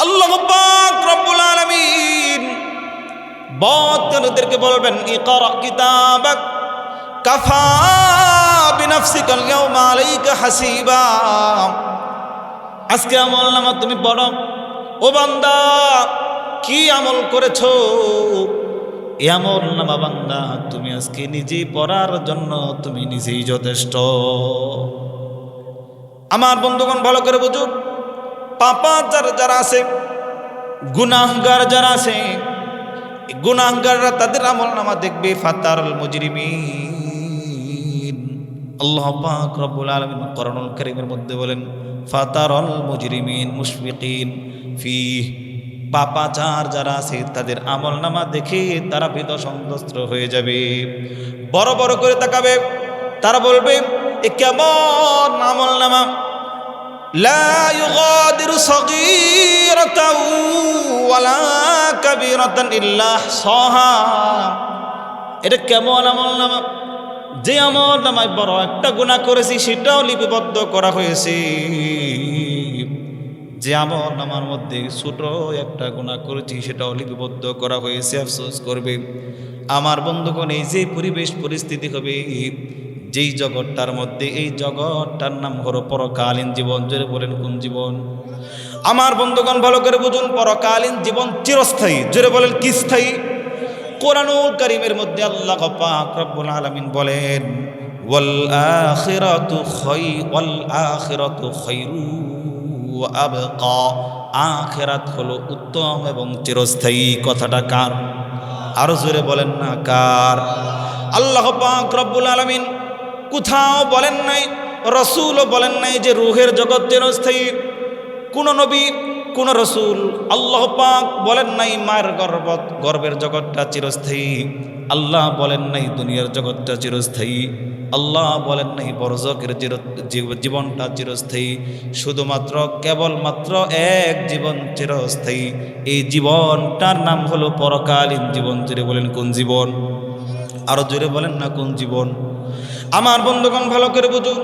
আল্লাহ পাক রব্বুল আলামিন বদকারীদেরকে বলবেন ইকরা কিতাবাক কাফা বিনাফসিকাল ইয়াওমা আলাইকা হাসিবা। আজকে আমলনামা তুমি পড়ো। ও বান্দা, কি আমল করেছো? এই আমলনামা বান্দা তুমি আজকে নিজেই পড়ার জন্য তুমি নিজেই যথেষ্ট। আমার বন্ধুগণ ভালো করে বুঝুন, পাপাচার যারা আছে, গুনাহগার যারা আছে, গুনাহগাররা তাদের আমলনামা দেখবে ফাতারুল মুজরিমিন। আল্লাহ পাক রব্বুল আলামিন কোরআনুল কারীমের মধ্যে বলেন ফাতারুল মুজরিমিন মুশফিকিন ফিহ। পাপাচার যারা আছে তাদের আমলনামা দেখে তারা ভীত সন্ত্রস্ত হয়ে যাবে, বড় বড় করে তাকাবে। তারা বলবে এ কেমন আমলনামা, লা ইউগাদিরু সগীরাতাও ওয়ালা কাবীরাতান ইল্লা আহসাহা। এটা কেমন আমলনামা, যে আমলনামায় বড় একটা গুনাহ করেছি সেটাও লিপিবদ্ধ করা হয়েছে, যে আমলনামার মধ্যে ছোট একটা গুনাহ করেছি সেটাও লিপিবদ্ধ করা হয়েছে। আফসোস করবে আমার বন্ধুগণ, এই যে পরিবেশ পরিস্থিতি হবে যেই জগৎটার মধ্যে, এই জগৎটার নাম হলো পরকালীন জীবন। জোরে বলেন কোন জীবন? আমার বন্ধুগণ ভালো করে বুঝুন, পরকালীন জীবন চিরস্থায়ী। জোরে বলেন কি স্থায়ী? কোরআনুল কারীমের মধ্যে আল্লাহ পাক রব্বুল আলামিন বলেন ওয়াল আখিরাতু খায়রু ওয়া আবকা। আখিরাত হলো উত্তম এবং চিরস্থায়ী। কথাটা কার? আরো জোরে বলেন না কার? আল্লাহ পাক রব্বুল আলামিন কোথাও বলেন নাই, রাসূলও বলেন নাই যে রূহের জগৎ চিরস্থায়ী। কোন নবী, কোন রাসূল আল্লাহ পাক বলেন নাই মায়ের গর্ভের জগৎটা চিরস্থায়ী। আল্লাহ বলেন নাই দুনিয়ার জগৎটা চিরস্থায়ী। আল্লাহ বলেন নাই বরজকের জীবনটা চিরস্থায়ী। শুধুমাত্র কেবলমাত্র এক জীবন চিরস্থায়ী, এই জীবনটার নাম হলো পরকালীন জীবন। জোরে বলেন কোন জীবন? আরো জোরে বলেন না কোন জীবন? আমার বন্ধুগণ ভালো করে বুঝুন,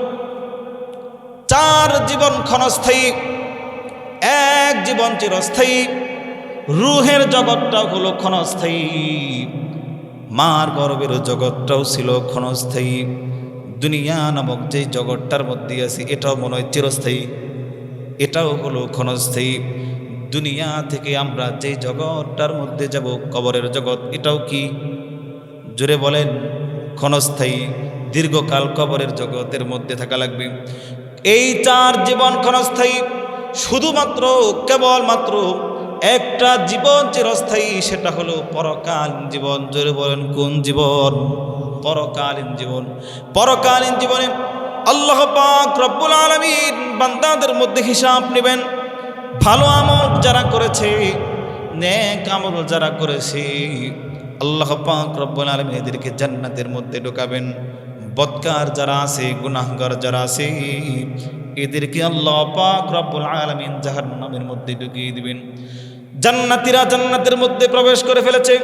চার জীবন ক্ষণস্থায়ী, এক জীবন চিরস্থায়ী। রূহের জগৎটাও হলো ক্ষণস্থায়ী, মার গর্ভের জগৎটাও ছিল ক্ষণস্থায়ী। দুনিয়া নামক যে জগৎটার মধ্যে আছে এটাও মনে হয় চিরস্থায়ী, এটাও হলো ক্ষণস্থায়ী। দুনিয়া থেকে আমরা যে জগৎটার মধ্যে যাব, কবরের জগৎ, এটাও কি? জোরে বলেন ক্ষণস্থায়ী। দীর্ঘকাল কবরের জগতের মধ্যে থাকা লাগবে। এই চার জীবন ক্ষণস্থায়ী, শুধুমাত্র কেবলমাত্র একটা জীবন চিরস্থায়ী, সেটা হলো পরকালীন জীবন। জোরে বলেন কোন জীবন? পরকালীন জীবন। পরকালীন জীবনে আল্লাহ পাক রব্বুল আলামিন বান্দাদের মধ্যে হিসাব নেবেন। ভালো আমল যারা করেছে, নেক আমল যারা করেছে, আল্লাহ পাক রব্বুল আলামিন এদেরকে জান্নাতের মধ্যে ঢোকাবেন। বদকার যারা আছে, গুনাহগার যারা আছে, এদেরকে আল্লাহ পাক রব্বুল আলামিন জাহান্নামের মধ্যে ঢুকিয়ে দিবেন। জান্নাতীরা জান্নাতের মধ্যে প্রবেশ করে ফেলেছে,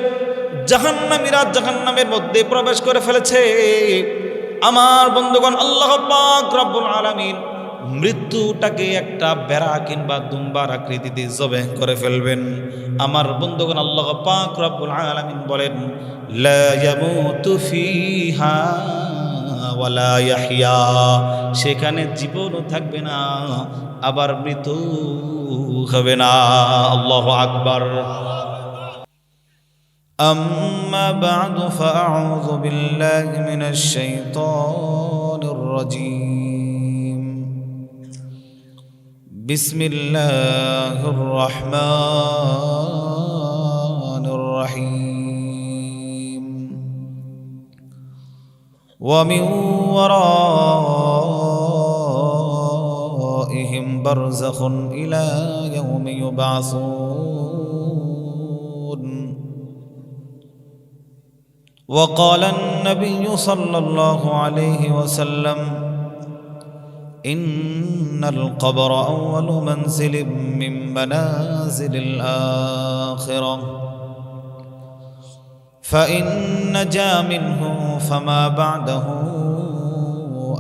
জাহান্নামীরা জাহান্নামের মধ্যে প্রবেশ করে ফেলেছে। আমার বন্ধুগণ, আল্লাহ পাক রব্বুল আলামিন মৃত্যুটাকে একটা বেড়া কিংবা দুম্বার আকৃতিতে জবেহ করে ফেলবেন। আমার বন্ধুগণ, আল্লাহ পাক রব্বুল আলামিন বলেন লা ইয়ামুতু ফিহা ওয়ালা ইয়াহইয়া। সেখানে জীবনও থাকবে না, আবার মৃত্যু হবে না। আল্লাহু আকবার। আম্মা বা'দু ফাআউযু বিল্লাহি মিনাশ শাইতানির রাজীম। বিসমিল্লাহির রহমানির রহিম। ওয়া মিন ওয়ারাইহিম বারযাখুন ইলা ইয়াওমি ইউবআসুন। وقال النبي صلى الله عليه وسلم إن القبر أول منزل من منازل الآخرة فإن نجا منه فما بعده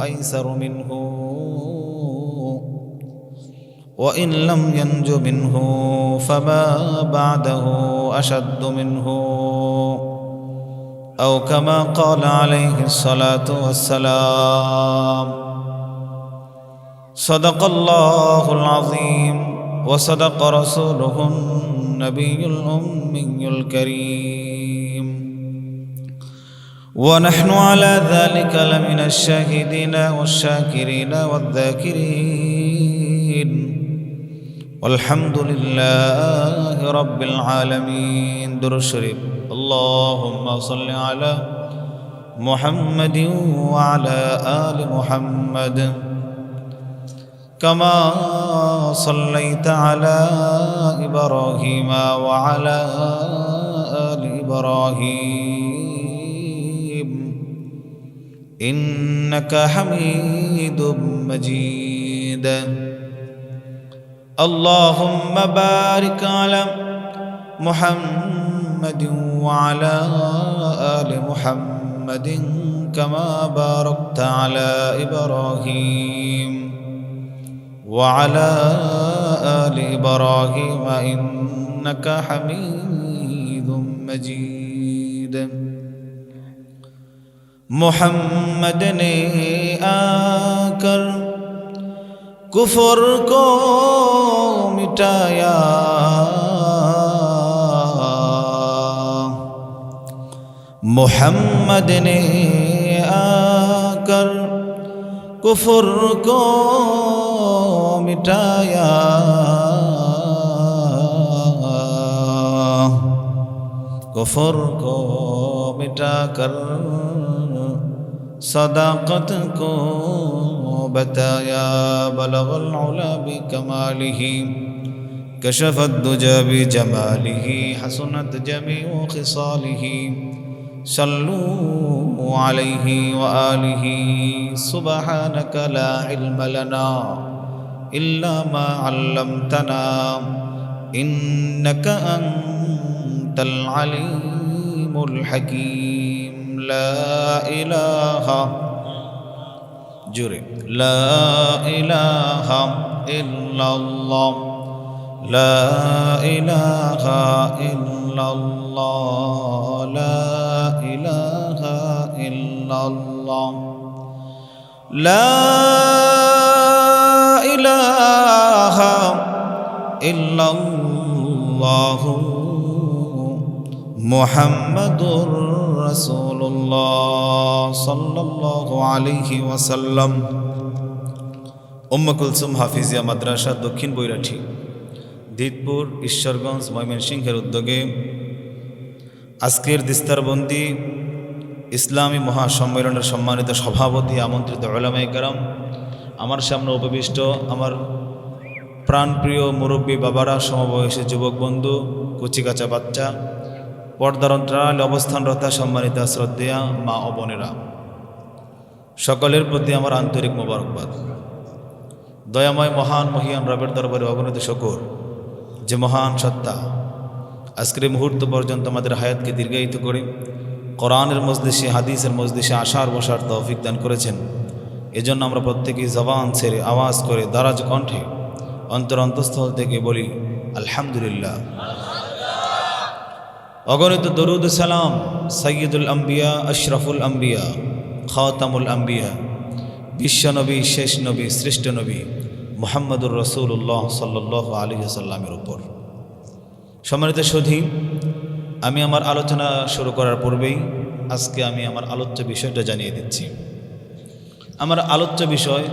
أيسر منه وإن لم ينج منه فما بعده أشد منه أو كما قال عليه الصلاة والسلام صدق الله العظيم وصدق رسوله النبي الأمي الكريم ونحن على ذلك لمن الشاهدين والشاكرين والذاكرين والحمد لله رب العالمين. درود شريف. اللهم صل على محمد وعلى آل محمد كما صليت على إبراهيم وعلى آل إبراهيم إنك حميد مجيد. اللهم بارك على محمد وعلى آل محمد كما باركت على إبراهيم وعلى آل إبراهيم إنك حميد مجيد. محمد نے آ کر کفر کو مٹایا محمد نے آ کر کفر کو مٹایا کفر کو مٹا کر صداقت کو بتایا بلغ العلا بکمالہ کشف الدجى بجمالہ حسنت جميع خصالہ صلوا عليه وآله سبحانك لا علم لنا إلا ما علمتنا إنك أنت العليم الحكيم. لا إله جري لا إله إلا الله لا إله إلا الله لا إله إلا الله لا إله إلا الله محمد رسول الله صلى الله عليه وسلم. কুলসুম হাফিজিয়া মাদ্রাসা দক্ষিণ বৈরাঠী দিতপুর ঈশ্বরগঞ্জ ময়মনসিংহের উদ্যোগে আজকের দিস্তারবন্দি ইসলামী মহাসম্মেলনের সম্মানিত সভাপতি আমন্ত্রিত উলামায়ে কেরাম, আমার সামনে উপবিষ্ট আমার প্রাণপ্রিয় মুরব্বী বাবারা, সমবয়সী যুবক বন্ধু, কুচিকাচা বাচ্চা, পর্দার অন্তরালে অবস্থানরত সম্মানিত শ্রদ্ধেয়া মা ও বোনেরা, সকলের প্রতি আমার আন্তরিক মোবারকবাদ। দয়াময় মহান মহিয়ান রবের দরবারে অগণিত শুকর যে মহান সত্তা আজকের এই মুহূর্ত পর্যন্ত আমাদের হায়াতকে দীর্ঘায়িত করে কোরআনের মজলিসে, হাদিসের মজলিসে আসার বসার তৌফিক দান করেছেন। এজন্য আমরা প্রত্যেকেই জবান ছেড়ে আওয়াজ করে দারাজ কণ্ঠে অন্তরস্থল থেকে বলি আলহামদুলিল্লাহ। অগণিত দরুদ সালাম সৈয়দুল আম্বিয়া, আশরাফুল আম্বিয়া, খাতামুল আম্বিয়া, বিশ্বনবী, শেষ নবী, শ্রেষ্ঠ নবী মুহাম্মদুর রাসূলুল্লাহ সাল্লাল্লাহু আলাইহি ওয়াসাল্লামের উপর। সম্মানিত সুধী, আমি আমার আলোচনা শুরু করার পূর্বেই আজকে আমি আমার আলোচ্য বিষয়টা জানিয়ে দিচ্ছি। আমার আলোচ্য বিষয়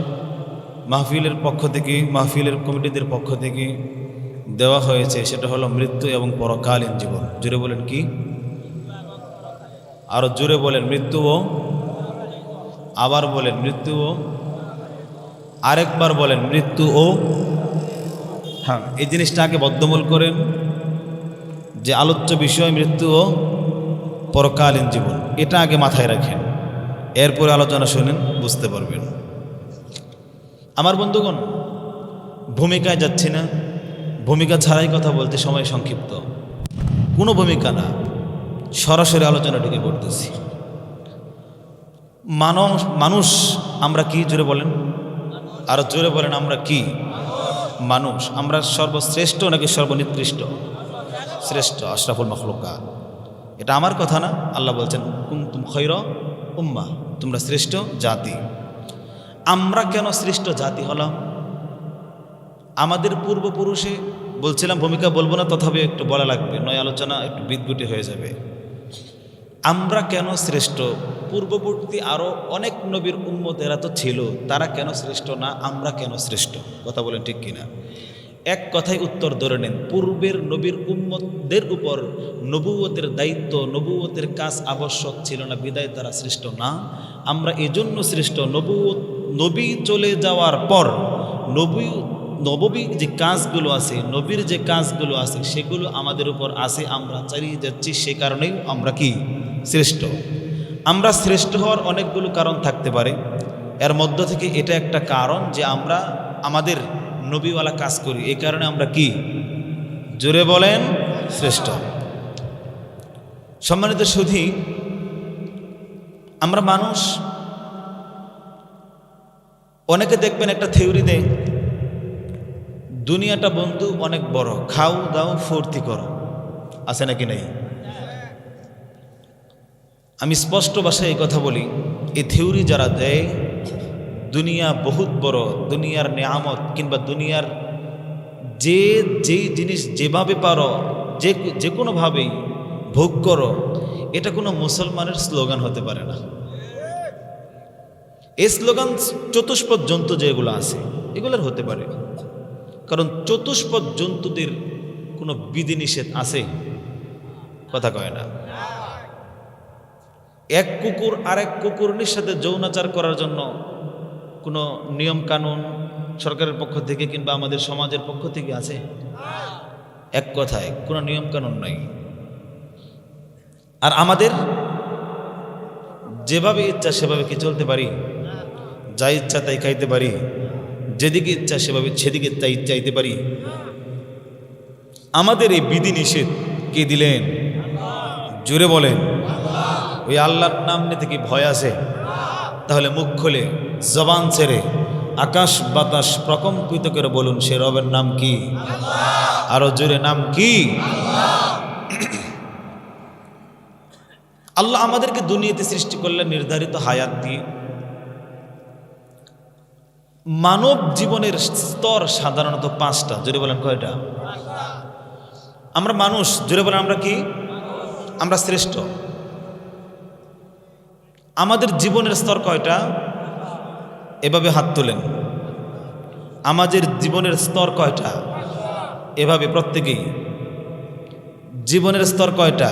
মাহফিলের পক্ষ থেকে, মাহফিলের কমিটিদের পক্ষ থেকে দেওয়া হয়েছে, সেটা হলো মৃত্যু এবং পরকালীন জীবন। জোরে বলেন কি? আরো জোরে বলেন মৃত্যু ও, আবার বলেন মৃত্যু ও, আরেকবার বলেন মৃত্যু ও। হ্যাঁ, এই জিনিসটা আগে বদ্ধমূল করেন যে আলোচ্য বিষয় মৃত্যু ও পরকালীন জীবন, এটা আগে মাথায় রাখেন, এরপরে আলোচনা শুনেন, বুঝতে পারবেন। আমার বন্ধুগণ, ভূমিকায় যাচ্ছি না, ভূমিকা ছাড়াই কথা বলতে সময় সংক্ষিপ্ত, কোনো ভূমিকা না, সরাসরি আলোচনাটিকে করতেছি। মানুষ আমরা কি? জোরে বলেন, আরো জোরে বলেন আমরা কি? মানুষ আমরা সর্বশ্রেষ্ঠ নাকি সর্বনিকৃষ্ট? শ্রেষ্ঠ, আশরাফুল মাখলুকাত। এটা আমার কথা না, আল্লাহ বলছেন কুনতুম খায়রা উম্মাহ, তোমরা শ্রেষ্ঠ জাতি। আমরা কেন শ্রেষ্ঠ জাতি হলাম? আমাদের পূর্বপুরুষে, বলছিলাম ভূমিকা বলবো না, তথাপি একটু বলা লাগবে, নয় আলোচনা একটু বিদঘুটে হয়ে যাবে। আমরা কেন শ্রেষ্ঠ? পূর্ববর্তী আরও অনেক নবীর উম্মতেরা তো ছিল, তারা কেন শ্রেষ্ঠ না, আমরা কেন শ্রেষ্ঠ? কথা বলেন ঠিক কিনা? এক কথায় উত্তর ধরে নেন, পূর্বের নবীর উম্মতদের উপর নবুয়তের দায়িত্ব, নবুয়তের কাজ আবশ্যক ছিল না, বিদায় তারা শ্রেষ্ঠ না। আমরা এজন্য শ্রেষ্ঠ, নবী চলে যাওয়ার পর নবী যে কাজগুলো আছে, নবীর যে কাজগুলো আছে, সেগুলো আমাদের উপর আছে, আমরা চালিয়ে যাচ্ছি, সে কারণেই আমরা কি শ্রেষ্ঠ। আমরা শ্রেষ্ঠ হওয়ার অনেকগুলো কারণ থাকতে পারে, এর মধ্য থেকে এটা একটা কারণ যে আমরা আমাদের নবীওয়ালা কাজ করি, এই কারণে আমরা কি, জোরে বলেন, শ্রেষ্ঠ। সম্মানিত সুধী, আমরা মানুষ, অনেকে দেখবেন একটা থিওরি দেয়, দুনিয়াটা বন্ধু অনেক বড়, খাও দাও ফুর্তি করো, আছে নাকি নাই? আমি স্পষ্ট ভাষায় এই কথা বলি, এই থিওরি যারা দেয় দুনিয়া বহুত বড়, দুনিয়ার নেয়ামত কিংবা দুনিয়ার যেই জিনিস যেভাবে পারো যে কোনোভাবেই ভোগ করো, এটা কোনো মুসলমানের স্লোগান হতে পারে না। এই স্লোগান চতুষ্পদ জন্তু যেগুলো আছে এগুলোর হতে পারে, কারণ চতুষ্পদ জন্তুদের কোনো বিধিনিষেধ আছে? কথা কয় না। এক কুকুর আরেক কুকুরের সাথে যৌনাচার করার জন্য কোনো নিয়ম কানুন সরকারের পক্ষ থেকে কিংবা আমাদের সমাজের পক্ষ থেকে আছে? এক কথায় কোনো নিয়ম কানুন নাই। আর আমাদের যেভাবে ইচ্ছা সেভাবে কি চলতে পারি? যা ইচ্ছা তাই খাইতে পারি, যেদিকে ইচ্ছা সেদিকে তাই চাইতে পারি? আমাদের এই বিধি নিষেধ কে দিলেন? জোরে বলেন। ওই আল্লাহর নাম নিতে কি ভয় আছে? তাহলে মুখ খুলে জবান ছেড়ে আকাশ বাতাস প্রকম্পিত করে বলুন, সে রবের নাম কি? আরো জোরে, নাম কি? আল্লাহ আমাদেরকে দুনিয়াতে সৃষ্টি করলেন নির্ধারিত হায়াত দিয়ে। মানব জীবনের স্তর সাধারণত 5টা। জোরে বলেন, কয়টা? আমরা মানুষ, জোরে বলেন, আমরা কি? আমরা শ্রেষ্ঠ। আমাদের জীবনের স্তর কয়টা? এভাবে হাত তোলেন। আমাদের জীবনের স্তর কয়টা? এভাবে প্রত্যেকেই। জীবনের স্তর কয়টা?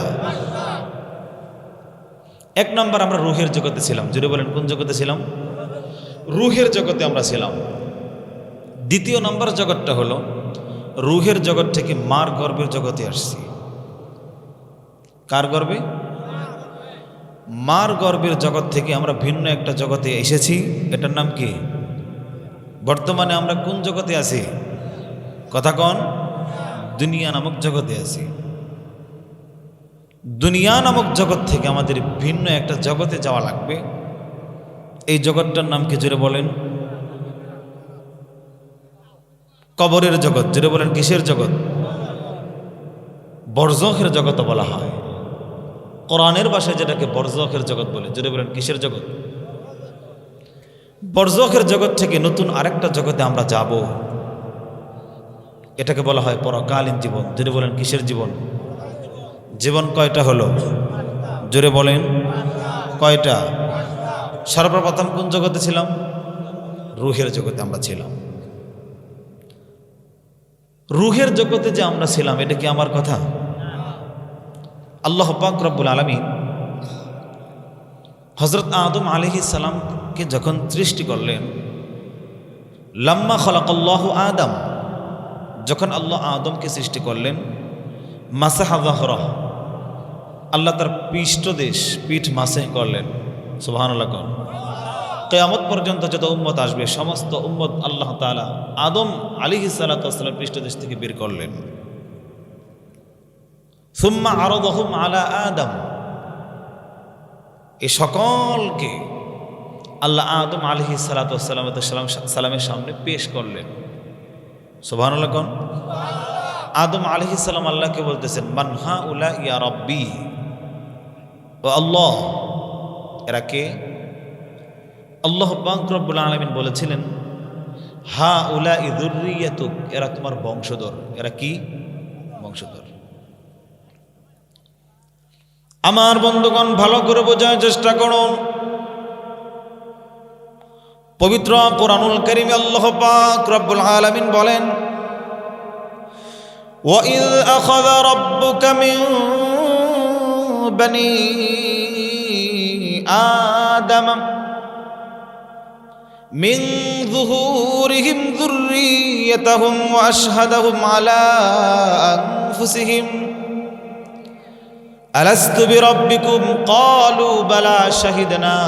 1 নম্বর, আমরা রুহের জগতে ছিলাম। জোরে বলেন, কোন জগতে ছিলাম? রুহের জগতে আমরা ছিলাম। 2 নম্বর জগৎটা হলো রুহের জগৎ থেকে মার গর্ভের জগতে আসছি। কার গর্ভে? মার গর্ভের জগৎ থেকে আমরা ভিন্ন একটা জগতে এসেছি। এটার নাম কি? বর্তমানে আমরা কোন জগতে আছি? কথা কন। দুনিয়া নামক জগতে আছি। দুনিয়া নামক জগৎ থেকে আমাদের ভিন্ন একটা জগতে যাওয়া লাগবে। এই জগৎটার নাম কি? জোরে বলেন। কবরের জগৎ। জোরে বলেন, কিসের জগৎ? বরজখের জগৎ বলা হয়। কোরআনের ভাষায় যেটাকে বরজখের জগৎ বলে। জোরে বলেন, কিসের জগৎ? বরজখের জগৎ থেকে নতুন আরেকটা জগতে আমরা যাব। এটাকে বলা হয় পরকালীন জীবন। জোরে বলেন, কিসের জীবন? জীবন কয়টা হলো? জোরে বলেন, কয়টা? সর্বপ্রথম কোন জগতে ছিলাম? রুহের জগতে আমরা ছিলাম। রুহের জগতে যে আমরা ছিলাম, এটা কি আমার কথা? আল্লাহ পাক রব্বুল আলামিন হযরত আদম আলাইহিস সালামকে যখন সৃষ্টি করলেন, লাম্মা খালাকাল্লাহু আদম, যখন আল্লাহ আদমকে সৃষ্টি করলেন, মাসাহা যাহরাহ, আল্লাহ তার পিঠ মাসেহ করলেন। সুবহানাল্লাহ। কিয়ামত পর্যন্ত যত উম্মত আসবে সমস্ত উম্মত আল্লাহ তাআলা আদম আলাইহিস সালাতু ওয়াস সালাম পৃষ্ঠদেশ থেকে বের করলেন। সুম্মা আরাদাহুম আলা আদম, এই সকলকে আল্লাহ আদম আলাইহিস সালাতু ওয়াস সালামের সামনে পেশ করলেন। সুবহানাল্লাহ কোন? আদম আলাইহিস সালাম আল্লাহকে বলতেছেন মান হাউলা ইয়া রাব্বি, ও আল্লাহ এরা কে? আল্লাহ পাক রব্বুল আলামিন বলেছিলেন হাউলা যুররিয়াতুক, এরা তোমার বংশধর। এরা কি? বংশধর। আমার বন্ধুগণ, ভালো করে বোঝার চেষ্টা করুন। পবিত্র কোরআনুল কারীমে আল্লাহ পাক রব্বুল আলামিন বলেন وَإِذْ أَخَذَ رَبُّكَ مِنْ بَنِي آدَمَ مِنْ ظُهُورِهِمْ ذُرِّيَّتَهُمْ وَأَشْهَدَهُمْ عَلَى أَنفُسِهِمْ أَلَسْتُ بِرَبِّكُمْ قَالُوا بَلَى شَهِدْنَا।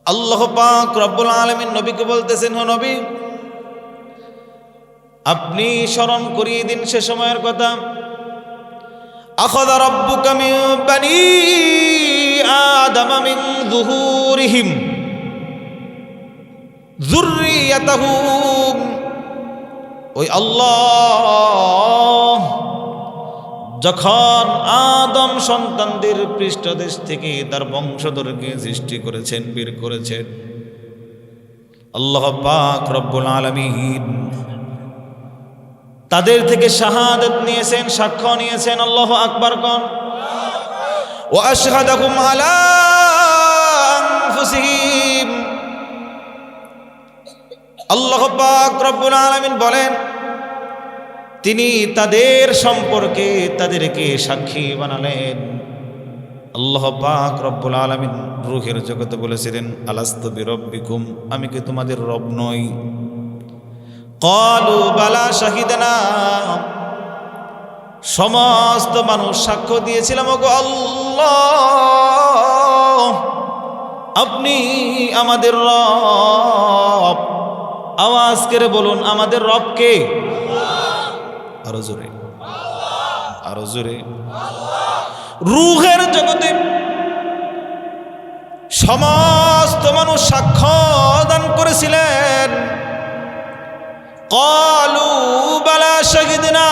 আল্লাহ পাক রব্বুল আলামিন নবীকে বলতেছেন, ও নবী আপনি স্মরণ করিয়ে দিন সে সময়ের কথা। আখাযা রাব্বুকা মিন বানি আদাম মিন যুহুরিহিম যুররিয়াতাহুম, ওই আল্লাহ যখন আদম সন্তানদের পৃষ্ঠদেশ থেকে তার বংশধরকে সৃষ্টি করেছেন, বের করেছেন, আল্লাহ পাক রব্বুল আলামিন তাদের থেকে শাহাদাত নিয়েছেন, সাক্ষ্য নিয়েছেন। আল্লাহু আকবার কোন? ওয়া আশহাদাহুম আলা আনফুসিহিম, আল্লাহ পাক রব্বুল আলামিন বলেন তিনি তাদের সম্পর্কে তাদেরকে সাক্ষী বানালেন। আল্লাহ পাক রব্বুল আলামিন রূহের জগতে বলেছিলেন আলাস্তু বিরব্বিকুম, আমি কি তোমাদের রব নই? ক্বালু বালা শাহিদনা, সমস্ত মানুষ সাক্ষ্য দিয়েছিলাম ওগো আল্লাহ আপনি আমাদের রব। আওয়াজ করে বলুন আমাদের রব কে? আরো জোরে, আরো জোরে। রূহের জগতে সমস্ত মানুষ সাক্ষ্য দান করেছিলেন। ক্বালু বালা শাহিদনা,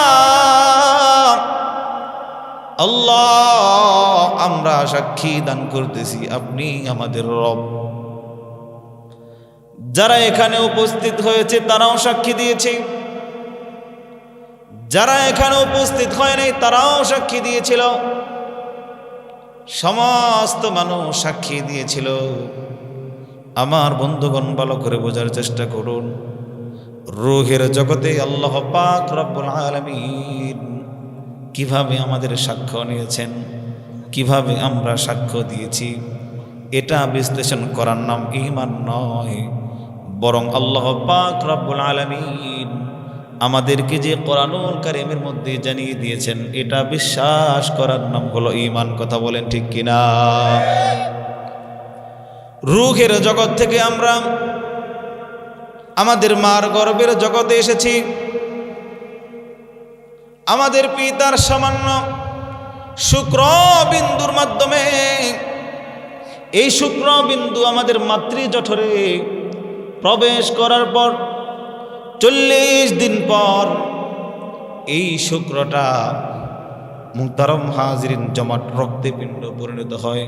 আল্লাহ আমরা সাক্ষী দান করতেছি আপনি আমাদের রব। যারা এখানে উপস্থিত হয়েছে তারাও সাক্ষী দিয়েছে, যারা এখানে উপস্থিত হয় নাই তারাও সাক্ষী দিয়েছিল, সমস্ত মানুষ সাক্ষী দিয়েছিল। আমার বন্ধুগণ ভালো করে বোঝার চেষ্টা করুন, রূহের জগতে আল্লাহ পাক রব্বুল আলামিন কিভাবে আমাদের সাক্ষ্য নিয়েছেন, কিভাবে আমরা সাক্ষ্য দিয়েছি, এটা বিশ্লেষণ করার নাম ঈমান নয়, বরং আল্লাহ পাক রব্বুল আলামিন আমাদেরকে যে কোরআনুল কারীমের মধ্যে জানিয়ে দিয়েছেন এটা বিশ্বাস করার নাম হলো ঈমান। কথা বলেন ঠিক কিনা? রূহের জগৎ থেকে আমরা আমাদের মার গর্ভের জগতে এসেছি। আমাদের পিতার সামান্য শুক্রবিন্দুর মাধ্যমে, এই শুক্রবিন্দু আমাদের মাতৃ জঠরে প্রবেশ করার পর 40 দিন পর এই শুক্রটা মুহতারম হাজিরিন জমাট রক্তে পিণ্ড পরিণত হয়।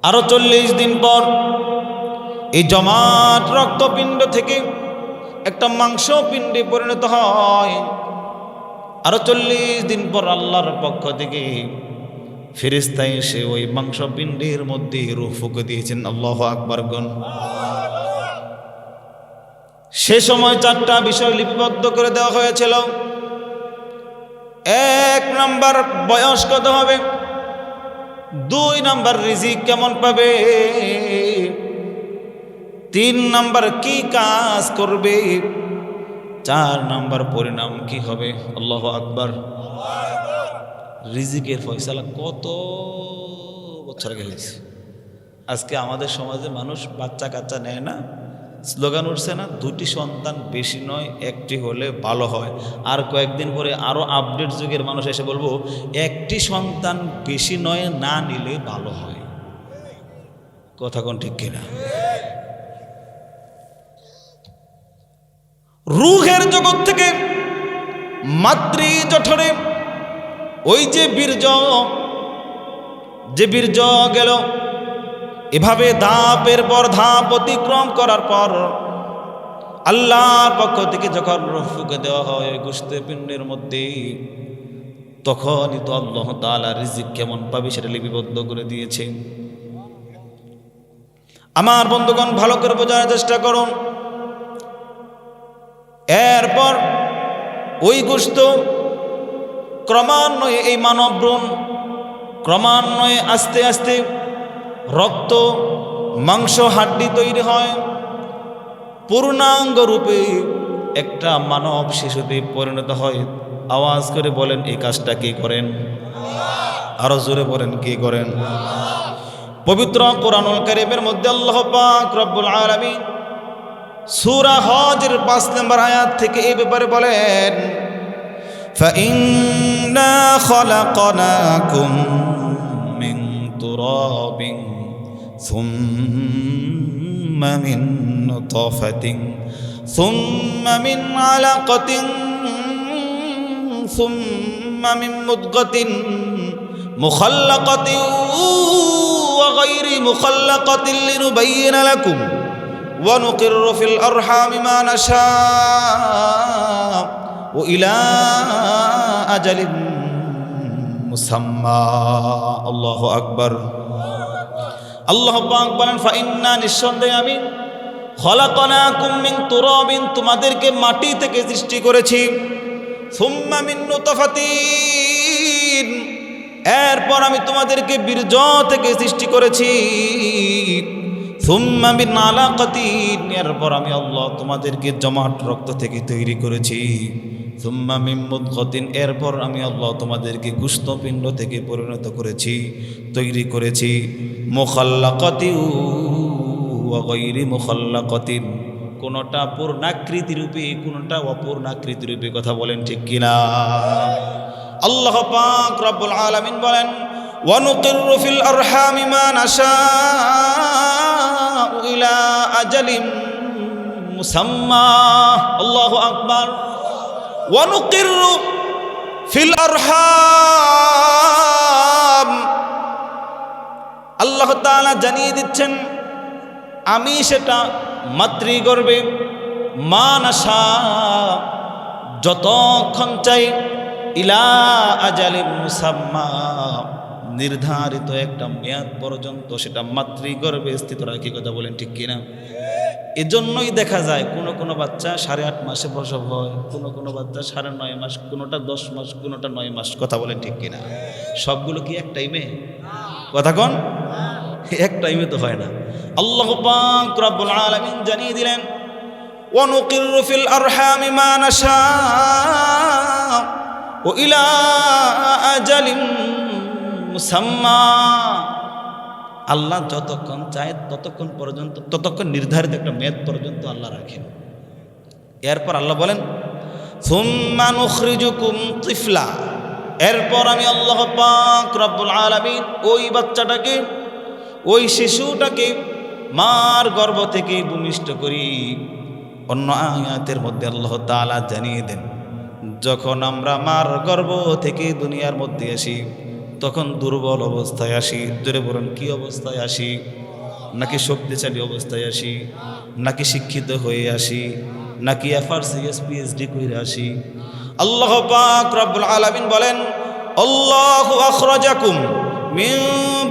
আরো 40 দিন পর এই জমাট রক্তপিণ্ড থেকে একটা মাংস পিণ্ডে পরিণত হয়। আরো 40 দিন পর আল্লাহর পক্ষ থেকে ফেরেশতা এসে ওই মাংস পিণ্ডের মধ্যে রূহ ফুঁকে দিয়েছেন। আল্লাহু আকবার গণ। সে সময় 4টা বিষয় লিপিবদ্ধ করে দেওয়া হয়েছিল। 1 নাম্বার বয়স কত হবে, 2 নাম্বার রিজিক কেমন পাবে, 3 নাম্বার কি কাজ করবে, 4 নাম্বার পরিণাম কি হবে। আল্লাহু আকবার। রিজিকের ফয়সালা কত বছর আগে হয়েছে। আজকে আমাদের সমাজে মানুষ বাচ্চা কাচ্চা নেয় না, স্লোগান উঠছে না 2টি সন্তান বেশি নয় 1টি হলে ভালো হয়। আর কয়েকদিন পরে আরো আপডেট যুগের মানুষ এসে বলবো 1টি সন্তান বেশি নয় না নিলে ভালো হয়। কথা কোন ঠিক কিনা? রূহের জগৎ থেকে মাতৃ জঠরে ওই যে বীর্য গেল, এভাবে ধাপের পর ধাপ অতিক্রম করার পর আল্লাহর পক্ষ থেকে যখন রূহ ফুঁকে দেওয়া হয় গোশত পিণ্ডের মধ্যে, তখনই তো আল্লাহ তাআলা রিজিক কেমন পাবে সেটা লিপিবদ্ধ করে দিয়েছে। আমার বন্ধুগণ, ভালো করে বোঝার চেষ্টা করুন। এরপর ওই গোশত ক্রমান্বয়ে, এই মানব ভ্রূণ ক্রমান্বয়ে আস্তে আস্তে রক্ত মাংস হাড্ডি তৈরি হয়, পূর্ণাঙ্গ রূপে একটা মানব শিশুতে পরিণত হয়। আওয়াজ করে বলেন, এই কাজটা কে করেন? আরো জোরে বলেন, কে করেন? পবিত্র কোরআনুল কারীমের মধ্যে আল্লাহ পাক রব্বুল আলামিন সূরা হজের 5 নম্বর আয়াত থেকে এই ব্যাপারে বলেন, فَإِنَّا خَلَقْنَاكُم مِّن تُرَابٍ ثُمَّ مِن نُّطْفَةٍ ثُمَّ مِنْ عَلَقَةٍ ثُمَّ مِن مُّضْغَةٍ مُخَلَّقَةٍ وَغَيْرِ مُخَلَّقَةٍ لِنُبَيِّنَ لَكُمْ وَنُقِرُّ فِي الْأَرْحَامِ مَا نَشَاءُ إِلَى أَجَلٍ মুসাম্মা। আল্লাহু আকবার। আল্লাহ পাক বলেন, ফাইন্না, নিঃসন্দেহে আমি, খলাকনাকুম মিন তুরাবিন, তোমাদেরকে মাটি থেকে সৃষ্টি করেছি, সুম্মা মিন নুতফাতিন, এরপর আমি তোমাদেরকে বীর্য থেকে সৃষ্টি করেছি, সুম্মা মিন আলাকাতিন, এরপর আমি আল্লাহ তোমাদেরকে জমাট রক্ত থেকে তৈরি করেছি, সুম্মা মিন মুদগাতিন, এরপর আমি আল্লাহ তোমাদেরকে গোশত পিণ্ড থেকে পরিণত করেছি, তৈরি করেছি, মুখাল্লাকাতিন ওয়া গায়রি মুখাল্লাকাতিন, কোনটা পূর্ণাকৃতি রূপে, কোনটা অপূর্ণাকৃতি রূপে। কথা বলেন ঠিক কিনা? আল্লাহ পাক রব্বুল আলামিন বলেন, ওয়া নুকিরু ফিল আরহামি মা নাশাউ ইলা আজালিন মুসাম্মা। আল্লাহু আকবার। ওয়া নুকিরু ফিল আরহাম, আল্লাহ তাআলা জানিয়ে দিচ্ছেন আমি সেটা মাতৃগর্ভে মা নাশা, যতক্ষণ চাই, ইলা আজালিন মুসাম্মা, নির্ধারিত একটা মেয়াদ পর্যন্ত সেটা মাতৃগর্ভে স্থিত রাখি। কথা বলেন ঠিক কিনা? এজন্যই দেখা যায় কোনো বাচ্চা 8.5 মাসে প্রসব হয়, কোনো বাচ্চা 9.5 মাস, কোনোটা 10 মাস, কোনোটা 9 মাস। কথা বলেন ঠিক কিনা? সবগুলো কি এক টাইমে? কথা কোন? এক টাইমে তো হয় না। আল্লাহ পাক রব্বুল আলামিন জানিয়ে দিলেন, ওয়া নুকিরু ফিল আরহামি মা নাশাউ ওয়া ইলা আজালিন মুসাম্মা, আল্লাহ যতক্ষণ চায় ততক্ষণ পর্যন্ত, ততক্ষণ নির্ধারিত একটা মেয়াদ পর্যন্ত আল্লাহ রাখেন। এরপর আল্লাহ বলেন, সুম্মা নুখরিজুকুম তিফলা, এরপর আমি আল্লাহ পাক রব্বুল আলামিন ওই বাচ্চাটাকে, ওই শিশুটাকে মার গর্ভ থেকে ভূমিষ্ঠ করি। অন্য আয়াতের মধ্যে আল্লাহ তাআলা জানিয়ে দেন, যখন আমরা মার গর্ভ থেকে দুনিয়ার মধ্যে আসি তখন দুর্বল অবস্থায় আসি। জোরে বলুন, কি অবস্থায় আসি? নাকি শক্তিশালী অবস্থায় আসি, নাকি শিক্ষিত হয়ে আসি, নাকি FRCS PhD করে আসি? আল্লাহ পাক রব্বুল আলামিন বলেন, আল্লাহু আখরাজাকুম মিন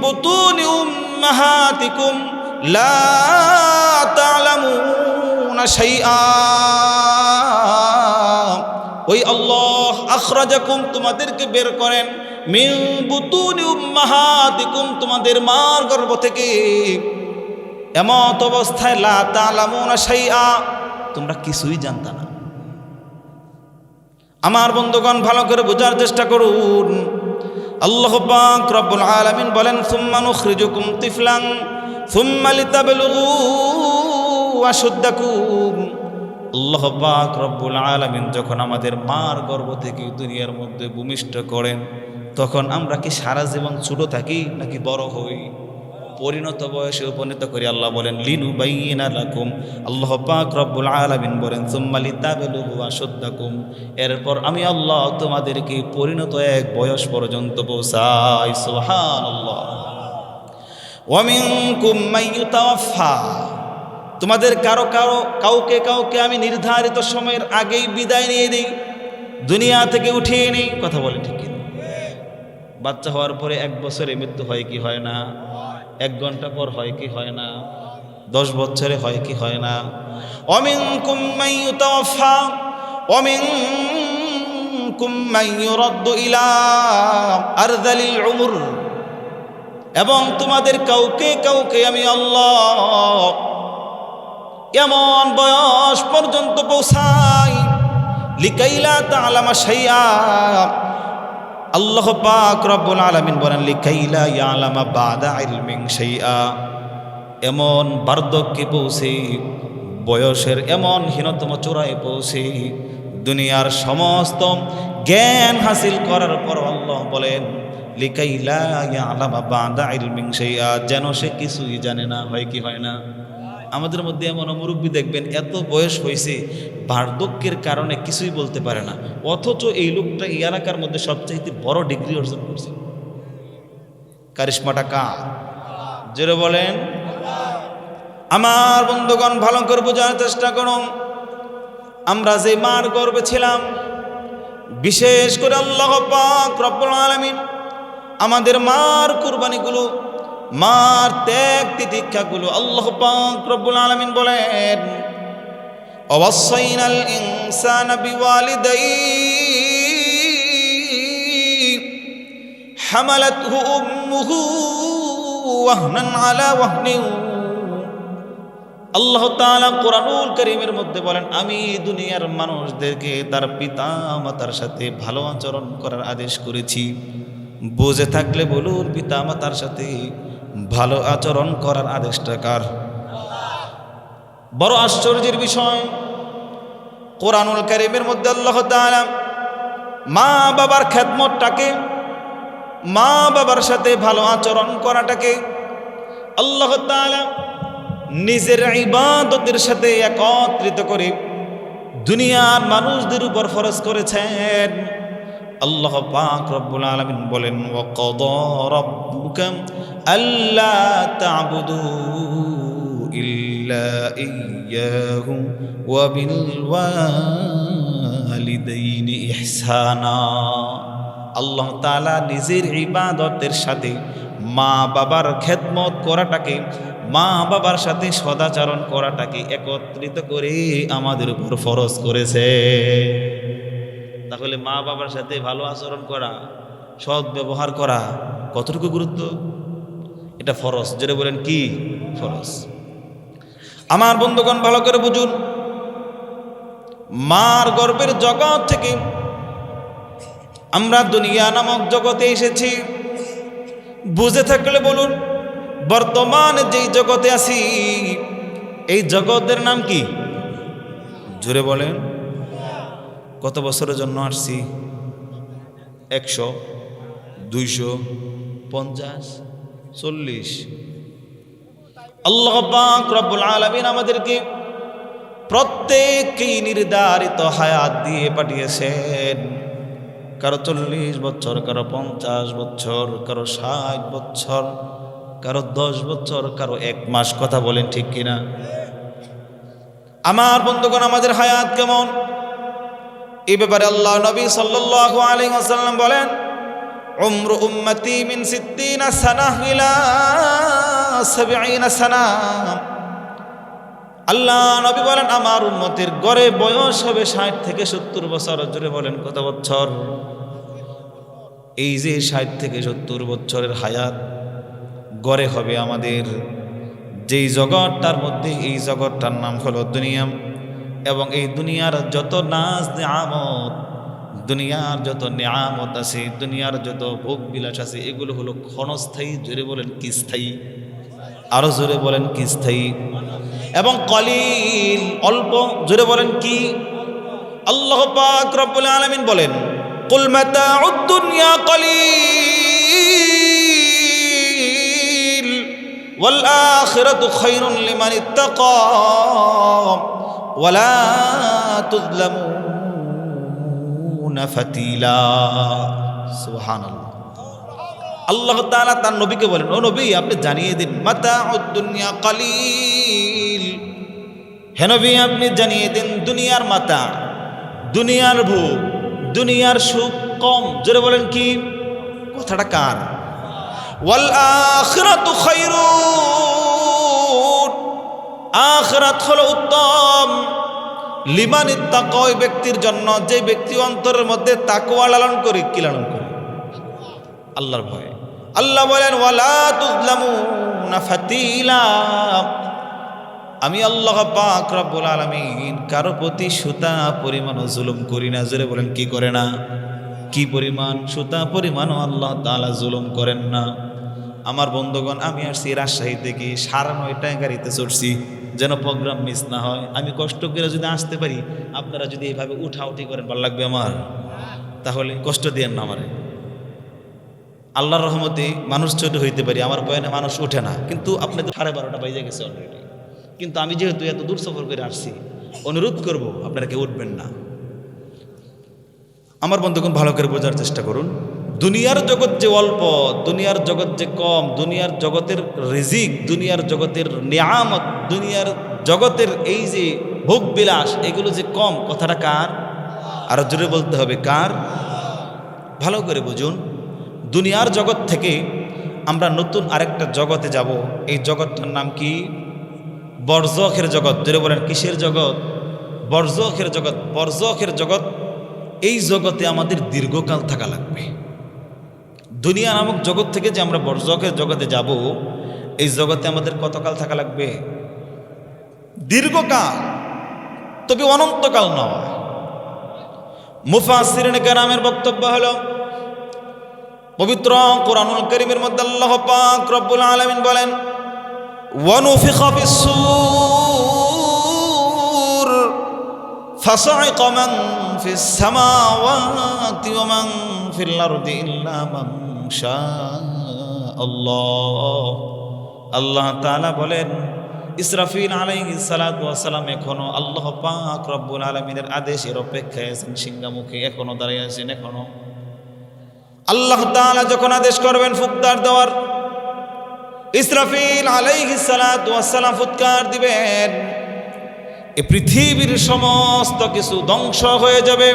বুতুনি উম্মাহাতিকুম লা তা'লামুনা শাইআ, ওই আল্লাহ আখরাজাকুম, তোমাদেরকে বের করেন, মিন বুতুনি উম্মাহাতিকুম, তোমাদের মার গর্ভ থেকে, এমত অবস্থায় লা তা'লামুনা শাইআ, তোমরা কিছুই জানতা না। আমার বন্ধুগণ, ভালো করে বোঝার চেষ্টা করুন। আল্লাহ পাক রব্বুল আলামিন বলেন, সুম্মা নুখরিজুকুম তিফলান সুম্মা লিতাবলুগু আশুদ্দাকুম। আল্লাহ পাক রব্বুল আলামিন যখন আমাদের মার গর্ভ থেকে দুনিয়ার মধ্যে ভূমিষ্ঠ করেন, তখন আমরা কি সারা জীবন ছোট থাকি নাকি বড় হই? পরিণত বয়সে উপনীত করি। আল্লাহ বলেন লিনুবাইয়িনা লাকুম, আল্লাহ পাক রব্বুল আলামিন বলেন সুম্মা লিতাবলুগু আশুদ্দাকুম, এরপর আমি আল্লাহ তোমাদেরকে পরিণত এক বয়স পর্যন্ত পৌঁছাই। সুবহানাল্লাহ। ওয়া মিনকুম মান ইউতাওয়াফা, তোমাদের কাউকে আমি নির্ধারিত সময়ের আগেই বিদায় নিয়ে দিই, দুনিয়া থেকে উঠিয়ে নিই। কথা বলে ঠিক কিনা? বাচ্চা হওয়ার পরে 1 বছরে মৃত্যু হয় কি হয় না? 1 ঘন্টা পর হয় কি হয় না? 10 বছরে হয় কি হয় না? ওয়া মিনকুম মান ইউতাওয়াফা ওয়া মিনকুম মান ইউরাদ্দু ইলা আরযালিল উমর, এবং তোমাদের কাউকে আমি আল্লাহ এমন বয়স পর্যন্ত পৌঁছাই লিকাইলা তাআলামা শাইআ, আল্লাহ পাক রব্বুল আলামিন বলেন লিকাইলা ইয়ালামা বাদা ইলমিন শাইআ, এমন বার্ধক্যে পৌঁছে, বয়সের এমন হীনতম চূড়ায় পৌঁছে, দুনিয়ার সমস্ত জ্ঞান হাসিল করার পর আল্লাহ বলেন লিকাইলা ইয়ালামা বাদা ইলমিন শাইআ, যেন সে কিছুই জানে না। হয় কি হয় না? আমাদের মধ্যে এমন মুরব্বী দেখবেন এত বয়স হয়েছে, বার্ধক্যের কারণে কিছুই বলতে পারে না, অথচ এই লোকটা এই এলাকার মধ্যে সবচাইতে বড় ডিগ্রি অর্জন করছে। কারিশমাটা কার? জোরে বলেন। আমার বন্ধুগণ, ভালো করে বোঝার চেষ্টা করুন, আমরা যে মার গর্ভে ছিলাম, বিশেষ করে আল্লাহ পাক রব্বুল আলামিন আমাদের মার কুরবানিগুলো, মার ত্যাগ তিতিক্ষাগুলো আল্লাহ পাক রব্বুল আলামিন বলেন ওয়াসাইনাল ইনসানা বিওয়ালিদাইহি হামালাতহু উম্মুহু ওয়াহনান আলা ওয়াহনিন। আল্লাহ তাআলা কোরআনুল কারীমের মধ্যে বলেন আমি দুনিয়ার মানুষদেরকে তার পিতা মাতার সাথে ভালো আচরণ করার আদেশ করেছি। বুঝে থাকলে বলুন, পিতা মাতার সাথে ভালো আচরণ করার আদেশটা কার? বড় আশ্চর্যের বিষয়, কোরআনুল কারীমের মধ্যে আল্লাহ তাআলা মা বাবার খেদমতটাকে, মা বাবার সাথে ভালো আচরণ করাটাকে আল্লাহ তাআলা নিজের ইবাদতের সাথে একত্রিত করে দুনিয়ার মানুষদের উপর ফরজ করেছেন। আল্লাহ পাক রব্বুল আলামিন বলেন ওয়াকাদা রাব্বুকা আল্লা তা'বুদু ইল্লা ইয়্যাহু ওয়া বিল ওয়ালিদাইনি ইহসানা। আল্লাহ তাআলা নিজের ইবাদতের সাথে মা বাবার খেদমত করাটাকে, মা বাবার সাথে সদাচরণ করাটাকে একত্রিত করে আমাদের উপর ফরজ করেছে। তাহলে মা বাবার সাথে ভালো আচরণ করা, সৎ ব্যবহার করা কতটুকু গুরুত্ব? এটা ফরজ। যেটা বলেন কি ফরজ? আমার বন্ধুগণ, ভালো করে বুঝুন, মার গর্ভের জগৎ থেকে আমরা দুনিয়া নামক জগতে এসেছি। বুঝে থাকলে বলুন, বর্তমানে যেই জগতে আছি এই জগতের নাম কি? জোরে বলেন। কত বছরের জন্য আসছি? 100, 200, 50, 40? আল্লাহ পাক রব্বুল আলামিন আমাদেরকে প্রত্যেককেই নির্ধারিত হায়াত দিয়ে পাঠিয়েছেন। কারো 40 বছর, কারো 50 বছর, কারো 60 বছর, কারো 10 বছর, কারো 1 মাস। কথা বলেন ঠিক কিনা? আমার বন্ধুগণ, আমাদের হায়াত কেমন এই ব্যাপারে আল্লাহ নবী সাল্লাল্লাহু আলাইহি ওয়াসাল্লাম বলেন উমরু উম্মতি মিন 60 সানাহ ইলা 70 সানাহ। আল্লাহ নবী বলেন আমার উম্মতের গড়ে বয়স হবে 60 থেকে 70 বছর। জোরে বলেন কত বছর? এই যে 60 থেকে 70 বছরের হায়াত গড়ে হবে আমাদের, যেই জগৎটার মধ্যে, এই জগৎটার নাম হলো দুনিয়া। এবং এই দুনিয়ার যত নাজ নিয়ামত, দুনিয়ার যত নিয়ামত আছে, দুনিয়ার যত ভোগ বিলাস আছে, এগুলো হলো ক্ষণস্থায়ী। জোরে বলেন কি স্থায়ী? আরো জোরে বলেন কি স্থায়ী? এবং কলিল, অল্প। জোরে বলেন কি? আল্লাহ পাক রব্বুল আলামিন বলেন কুল মাতাউদ দুনিয়া কলিল ওয়াল আখিরাতু খায়রুন লিমান ইত্তাকা ওয়া লা তুযলামুনা ফাতিলা। সুবহানাল্লাহ। আল্লাহ তাআলা তার নবীকে বলেন, ও নবী আপনি জানিয়ে দিন মাতাউদ দুনিয়া কালিল, হে নবী আপনি জানিয়ে দিন দুনিয়ার মাতা, দুনিয়ার ভোগ, দুনিয়ার সুখ কম। জোরে বলেন কি? কথাটা কার? ওয়াল আখিরাতু খায়রুন, আখিরাত হলো উত্তম, লিমান ইত্তাকা, ওই ব্যক্তির জন্য যে ব্যক্তি অন্তরের মধ্যে তাকওয়া লালন করে। কি লালন করে? আল্লাহর ভয়। আল্লাহ বলেন ওয়ালা তুযলামুনা ফাতিলা, আমি আল্লাহ পাক রব্বুল আলামিন কারো প্রতি সুতা পরিমাণও জুলুম করি না। জোরে বলেন কি করে না? কি পরিমাণ? সুতা পরিমাণও আল্লাহ তাআলা জুলুম করেন না। আমার বন্ধুগণ, আমি আসছি রাজশাহী থেকে, 9:30টায় গাড়িতে চড়ছি যেন প্রোগ্রাম মিস না হয়। আমি কষ্ট করে যদি আসতে পারি, আপনারা যদি এইভাবে উঠাউঠি করেন ভালো লাগবে আমার, তাহলে কষ্ট দিয়েন না আমারে। আল্লাহর রহমতে মানুষ ছোট হইতে পারি, আমার বয়ানে মানুষ ওঠে না, কিন্তু আপনাদের 12:30 বাজে গেছে অলরেডি। কিন্তু আমি যেহেতু এত দূর সফর করে আসছি, অনুরোধ করব আপনারা কেউ উঠবেন না। আমার বন্ধুগণ ভালো করে বোঝার চেষ্টা করুন। দুনিয়ার জগৎ যে অল্প, দুনিয়ার জগৎ যে কম, দুনিয়ার জগতের রিজিক, দুনিয়ার জগতের নিয়ামত, দুনিয়ার জগতের এই যে ভোগ বিলাস, এগুলো যে কম, কথাটা কার? আরো জোরে বলতে হবে কার? ভালো করে বুঝুন। দুনিয়ার জগৎ থেকে আমরা নতুন আরেকটা জগতে যাব। এই জগৎটার নাম কি? বরজখের জগৎ। জোরে বলেন কিসের জগৎ? বরজখের জগৎ। বরজখের জগৎ, এই জগতে আমাদের দীর্ঘকাল থাকা লাগবে। দুনিয়া নামক জগৎ থেকে যে আমরা বরজখের জগতে যাব, এই জগতে আমাদের কতকাল থাকা লাগবে? দীর্ঘকাল, তবে অনন্তকাল নয়। মুফাসসিরিনে কেরামের বক্তব্য হলো, পবিত্র কোরআনুল কারীমের মধ্যে আল্লাহ পাক রব্বুল আলামিন বলেন ওয়ানুফিখা ফিস-সূর ফাসা'iqa মান ফিস-সামাওয়াতি ওয়া মান ফিল-আরদি ইল্লা মান শাআল্লাহ। আল্লাহ তাআলা বলেন ইসরাফিল আলাইহিস সালাতু ওয়াস সালাম এখনো আল্লাহ পাক রব্বুল আলামিনের আদেশের অপেক্ষায় আছেন, সিংহামুখে এখনো দাঁড়িয়ে আছেন। এখনো আল্লাহ তাআলা যখন আদেশ করবেন ফুৎকার দেওয়ার, ইসরাফিল আলাইহিস সালাতু ওয়াস সালাম ফুৎকার দিবেন, এই পৃথিবীর সমস্ত কিছু ধ্বংস হয়ে যাবে,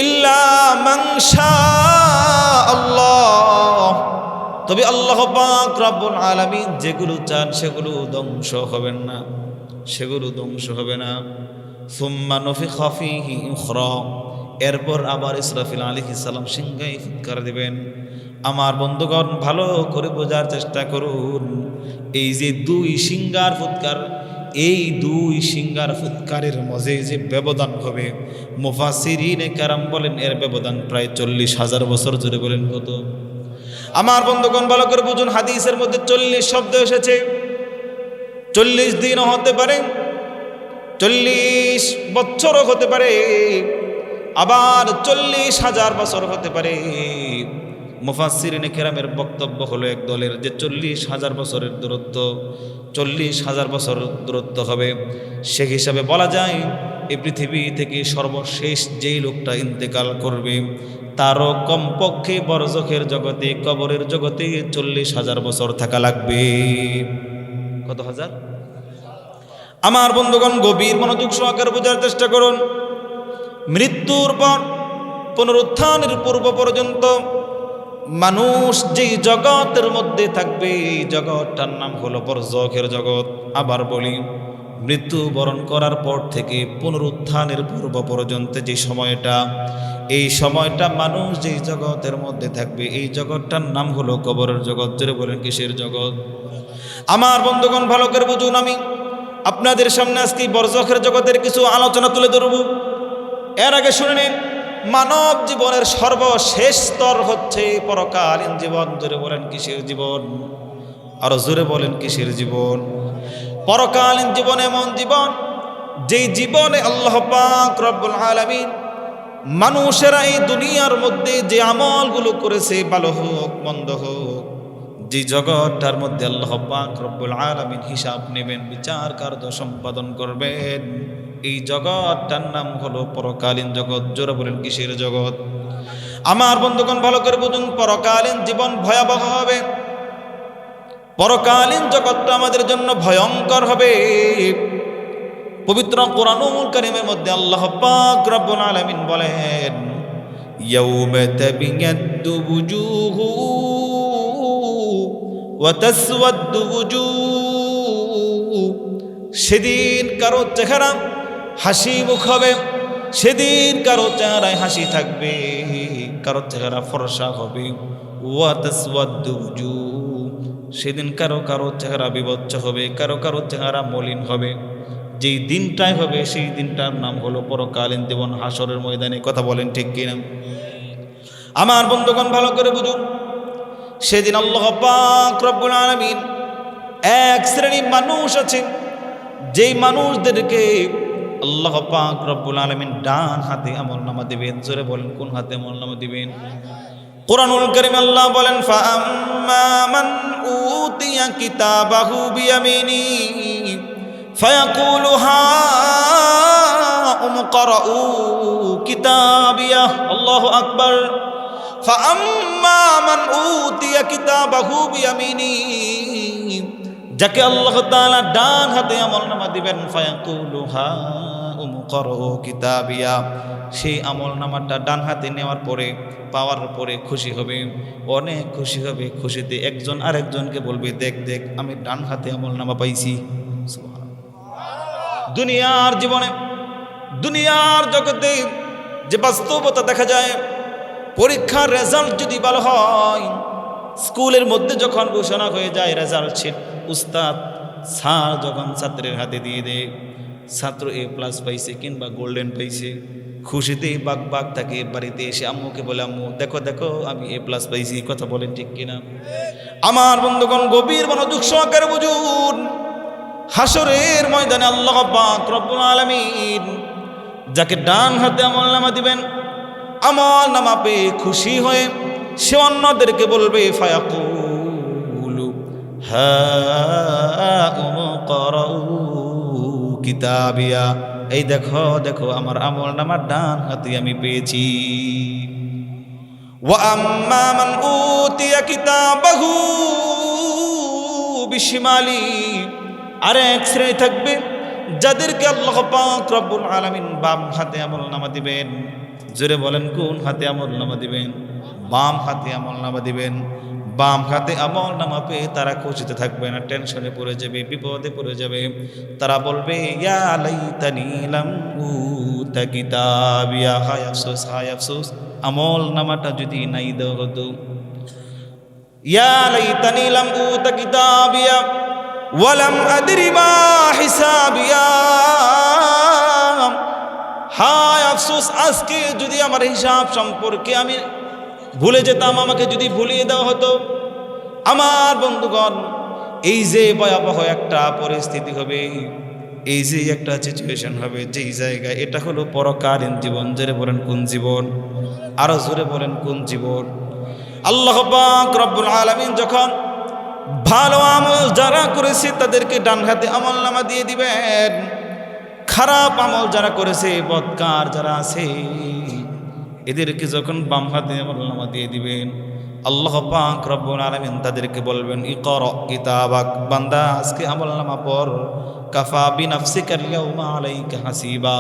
ইল্লা মান শাআল্লাহ, তবে আল্লাহ পাক রব্বুল আলামিন যেগুলো চান সেগুলো ধ্বংস হবেন না, সেগুলো ধ্বংস হবে না। সুম্মা নুফিখা ফীহি উখরা, এরপর আবার ইসরাফিল আলাইহিস সালাম সিংহায় ফুৎকার দিবেন। আমার বন্ধুগণ ভালো করে বোঝার চেষ্টা করুন। এই যে দুই সিংহার ফুৎকার, এই দুই সিংহার ফুৎকারের মাঝে যে ব্যবধান হবে, মুফাসসিরিনে কেরাম বলেন এর ব্যবধান প্রায় 40,000 বছর। জুড়ে বলেন কত? আমার বন্ধুগণ ভালো করে বুঝুন। হাদিসের মধ্যে 40 শব্দ এসেছে। 40 দিনও হতে পারে, 40 বছরও হতে পারে, আবার 40,000 বছর হতে পারে। মুফাসসিরিনে কেরামের বক্তব্য হলো এক দলের যে 40,000 বছরের দূরত্ব, 40,000 বছর দূরত্ব হবে। সে হিসাবে বলা যায় এই পৃথিবী থেকে সর্বশেষ যেই লোকটা ইন্তেকাল করবে তারও কমপক্ষে বরজখের জগতে, কবরের জগতে 40,000 বছর থাকা লাগবে। কত হাজার? আমার বন্ধুগণ গভীর মনোযোগ সহকারে বোঝার চেষ্টা করুন। মৃত্যুর পর পুনরুত্থানের পূর্ব পর্যন্ত মানুষ যেই জগতের মধ্যে থাকবে, এই জগৎটার নাম হলো বরজখের জগৎ। আবার বলি, মৃত্যুবরণ করার পর থেকে পুনরুত্থানের পূর্ব পর্যন্ত যে সময়টা, এই সময়টা মানুষ যেই জগতের মধ্যে থাকবে, এই জগৎটার নাম হলো কবরের জগৎ। জোরে বলেন কিসের জগৎ? আমার বন্ধুগণ ভালো করে বুঝুন। আমি আপনাদের সামনে আজকে বরজখের জগতের কিছু আলোচনা তুলে ধরব। এর আগে শুনে নিন, মানব জীবনের সর্বশেষ স্তর হচ্ছে পরকালীন জীবন। জোরে বলেন কিসের জীবন? আরো জোরে বলেন কিসের জীবন? পরকালীন জীবন এমন জীবন, যেই জীবনে আল্লাহ পাক রব্বুল আলামিন মানুষেরা এই দুনিয়ার মধ্যে যে আমলগুলো করেছে, ভালো হোক মন্দ হোক, যে জগৎটার মধ্যে আল্লাহ পাক রব্বুল আলামিন হিসাব নেবেন, বিচার কার্য সম্পাদন করবেন, এই জগৎটার নাম হলো পরকালীন জগৎ। জোরে বলেন কিসের জগৎ? আমার বন্ধুগণ ভালো করে বুঝুন, পরকালীন জীবন ভয়াবহ হবে। পরকালীন জগৎটা আমাদের জন্য ভয়ঙ্কর হবে। পবিত্র কোরআনুল কারীমের মধ্যে আল্লাহ পাক রব্বুল আলামিন বলেন, ইয়াউমা তাবিয়াদ্দু বুজুহু ওয়া তাসওয়াদ্দু বুজুহ, সেদিন কারো চেহারা হাসি মুখ হবে, সেদিন কারো চেহারায় হাসি থাকবে, কারো চেহারা ফর্সা হবে। ওয়া তাসওয়াদ্দু বুজুহ, সেদিন কারো কারো চেহারা বিভৎস হবে, কারো কারো চেহারা মলিন হবে। যেই দিনটাই হবে সেই দিনটার নাম হলো পরকালীন জীবন, হাসরের ময়দানে। কথা বলেন ঠিক কিনা? আমার বন্ধুগণ ভালো করে বুঝুন, সেদিন আল্লাহ পাক রব্বুল আলামিন এক শ্রেণীর মানুষ আছে, যেই মানুষদেরকে আল্লাহ পাক রব্বুল আলামিন ডান হাতে আমলনামা দিবেন। জোরে বলেন কোন হাতে আমলনামা দিবেন? কোরআনুল কারীমে আল্লাহ বলেন, ফাআম্মা মান উতিয়া কিতাবাহু বিয়ামিনিহি ফায়াকুলু হাউম করাউ কিতাবিয়াহ। আল্লাহু আকবার। ফাআম্মা মান উতিয়া কিতাবাহু বিয়ামিনিহি, যাকে আল্লাহ তাআলা ডান হাতে আমলনামা দিবেন, ফায়াকুলু হাউম করাউ কিতাবিয়া, সেই আমলনামাটা ডান হাতে নেওয়ার পরে, পাওয়ার পরে খুশি হবে, অনেক খুশি হবে। খুশিতে একজন আরেকজনকে বলবে, দেখ দেখ আমি ডান হাতে আমলনামা পাইছি। দুনিয়ার জীবনে, দুনিয়ার জগতে যে বাস্তবতা দেখা যায়, পরীক্ষার রেজাল্ট যদি ভালো হয়, স্কুলের মধ্যে যখন ঘোষণা হয়ে যায় রেজাল্ট শিট, উস্তাদ স্যার যখন ছাত্রের হাতে দিয়ে দেয়, ছাত্র A+ পাইছে কিংবা গোল্ডেন পাইছে, খুশিতেই বাগ বাগ থাকে। বাড়িতে এসে আম্মুকে বলে, আম্মু দেখো দেখো আমি A+ পাইছি। কথা বলেন ঠিক কিনা? আমার বন্ধুগণ গভীর মনোযোগ সহকারে বুঝুন, হাসরের ময়দানে আল্লাহ পাক রব্বুল আলামিন যাকে ডান হাতে আমলনামা দিবেন, আমলনামা পেয়ে খুশি হয়ে সে অন্যদেরকে বলবে, ফায়াকুলু হাউম করাউ কিতাবিয়া, এই দেখো দেখো আমার আমলনামার ডান হাতে আমি পেয়েছি। ওয়া আম্মা মান উতিয়া কিতাবাহু বিশিমালি, আরেক শ্রেণী থাকবে যাদেরকে আল্লাহ পাক রব্বুল আলামিন বাম হাতে আমলনামা দিবেন। জোরে বলেন কোন হাতে আমলনামা দিবেন? বাম হাতে আমলনামা দিবেন। বাম হাতে আমলনামা পেয়ে তারা খুশিতে থাকবে না, টেনশনে পড়ে যাবে, বিপদে পড়ে যাবে। তারা বলবে, ইয়া লাইতানি লাম উতা কিতাবিয়া, হায় আফসোস হায় আফসোস, আমলনামাটা যদি নাই দেওয়া হতো। ইয়া লাইতানি লাম উতা কিতাবিয়া ওয়ালাম আদরি মা হিসাবিয়া, হায় আফসোস আজকে যদি আমার হিসাব সম্পর্কে আমি ভুলে যেতাম, আমাকে যদি ভুলিয়ে দেওয়া হতো। আমার বন্ধুগণ, এই যে ভয়াবহ একটা পরিস্থিতি হবে, এই যে একটা সিচুয়েশন হবে, যেই জায়গায়, এটা হলো পরকালীন জীবন। জোরে বলেন কোন জীবন? আরো জোরে বলেন কোন জীবন? আল্লাহ পাক রব্বুল আলামিন যখন ভালো আমল যারা করেছে তাদেরকে ডান হাতে আমলনামা দিয়ে দিবেন, খারাপ আমল যারা করেছে, বদকার যারা আছে, এদেরকে যখন বাম হাতে আমলনামা দিয়ে দিবেন, আল্লাহ পাক রব্বুল আলামিন তাদেরকে বলবেন, ইকরা কিতাবাক, বান্দা আজকে আমলনামা পড়, কাফা বিনাফসিকা আল-ইয়াওমা আলাইকা হাসিবা,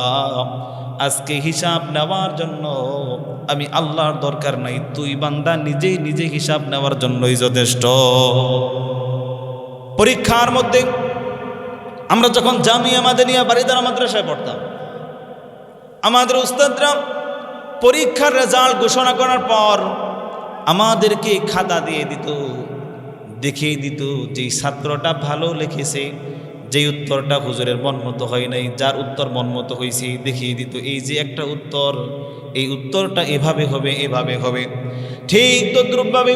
আজকে হিসাব নেওয়ার জন্য আমি আল্লাহর দরকার নাই, তুই বান্দা নিজেই নিজে হিসাব নেওয়ার জন্যই যথেষ্ট। পরীক্ষার মধ্যে আমরা যখন জামিয়া মাদানিয়া বারিদারা মাদ্রাসায় পড়তাম, আমাদের উস্তাদরা পরীক্ষার রেজাল্ট ঘোষণা করার পর আমাদেরকে খাতা দিয়ে দিত, দেখিয়ে দিত যে ছাত্রটা ভালো লিখেছে, যে উত্তরটা হুজুরের মনমতো হয় নাই, যার উত্তর মনমতো হয়েছে দেখিয়ে দিত, এই যে একটা উত্তর, এই উত্তরটা এভাবে হবে, এভাবে হবে। ঠিক তদ্রূপভাবে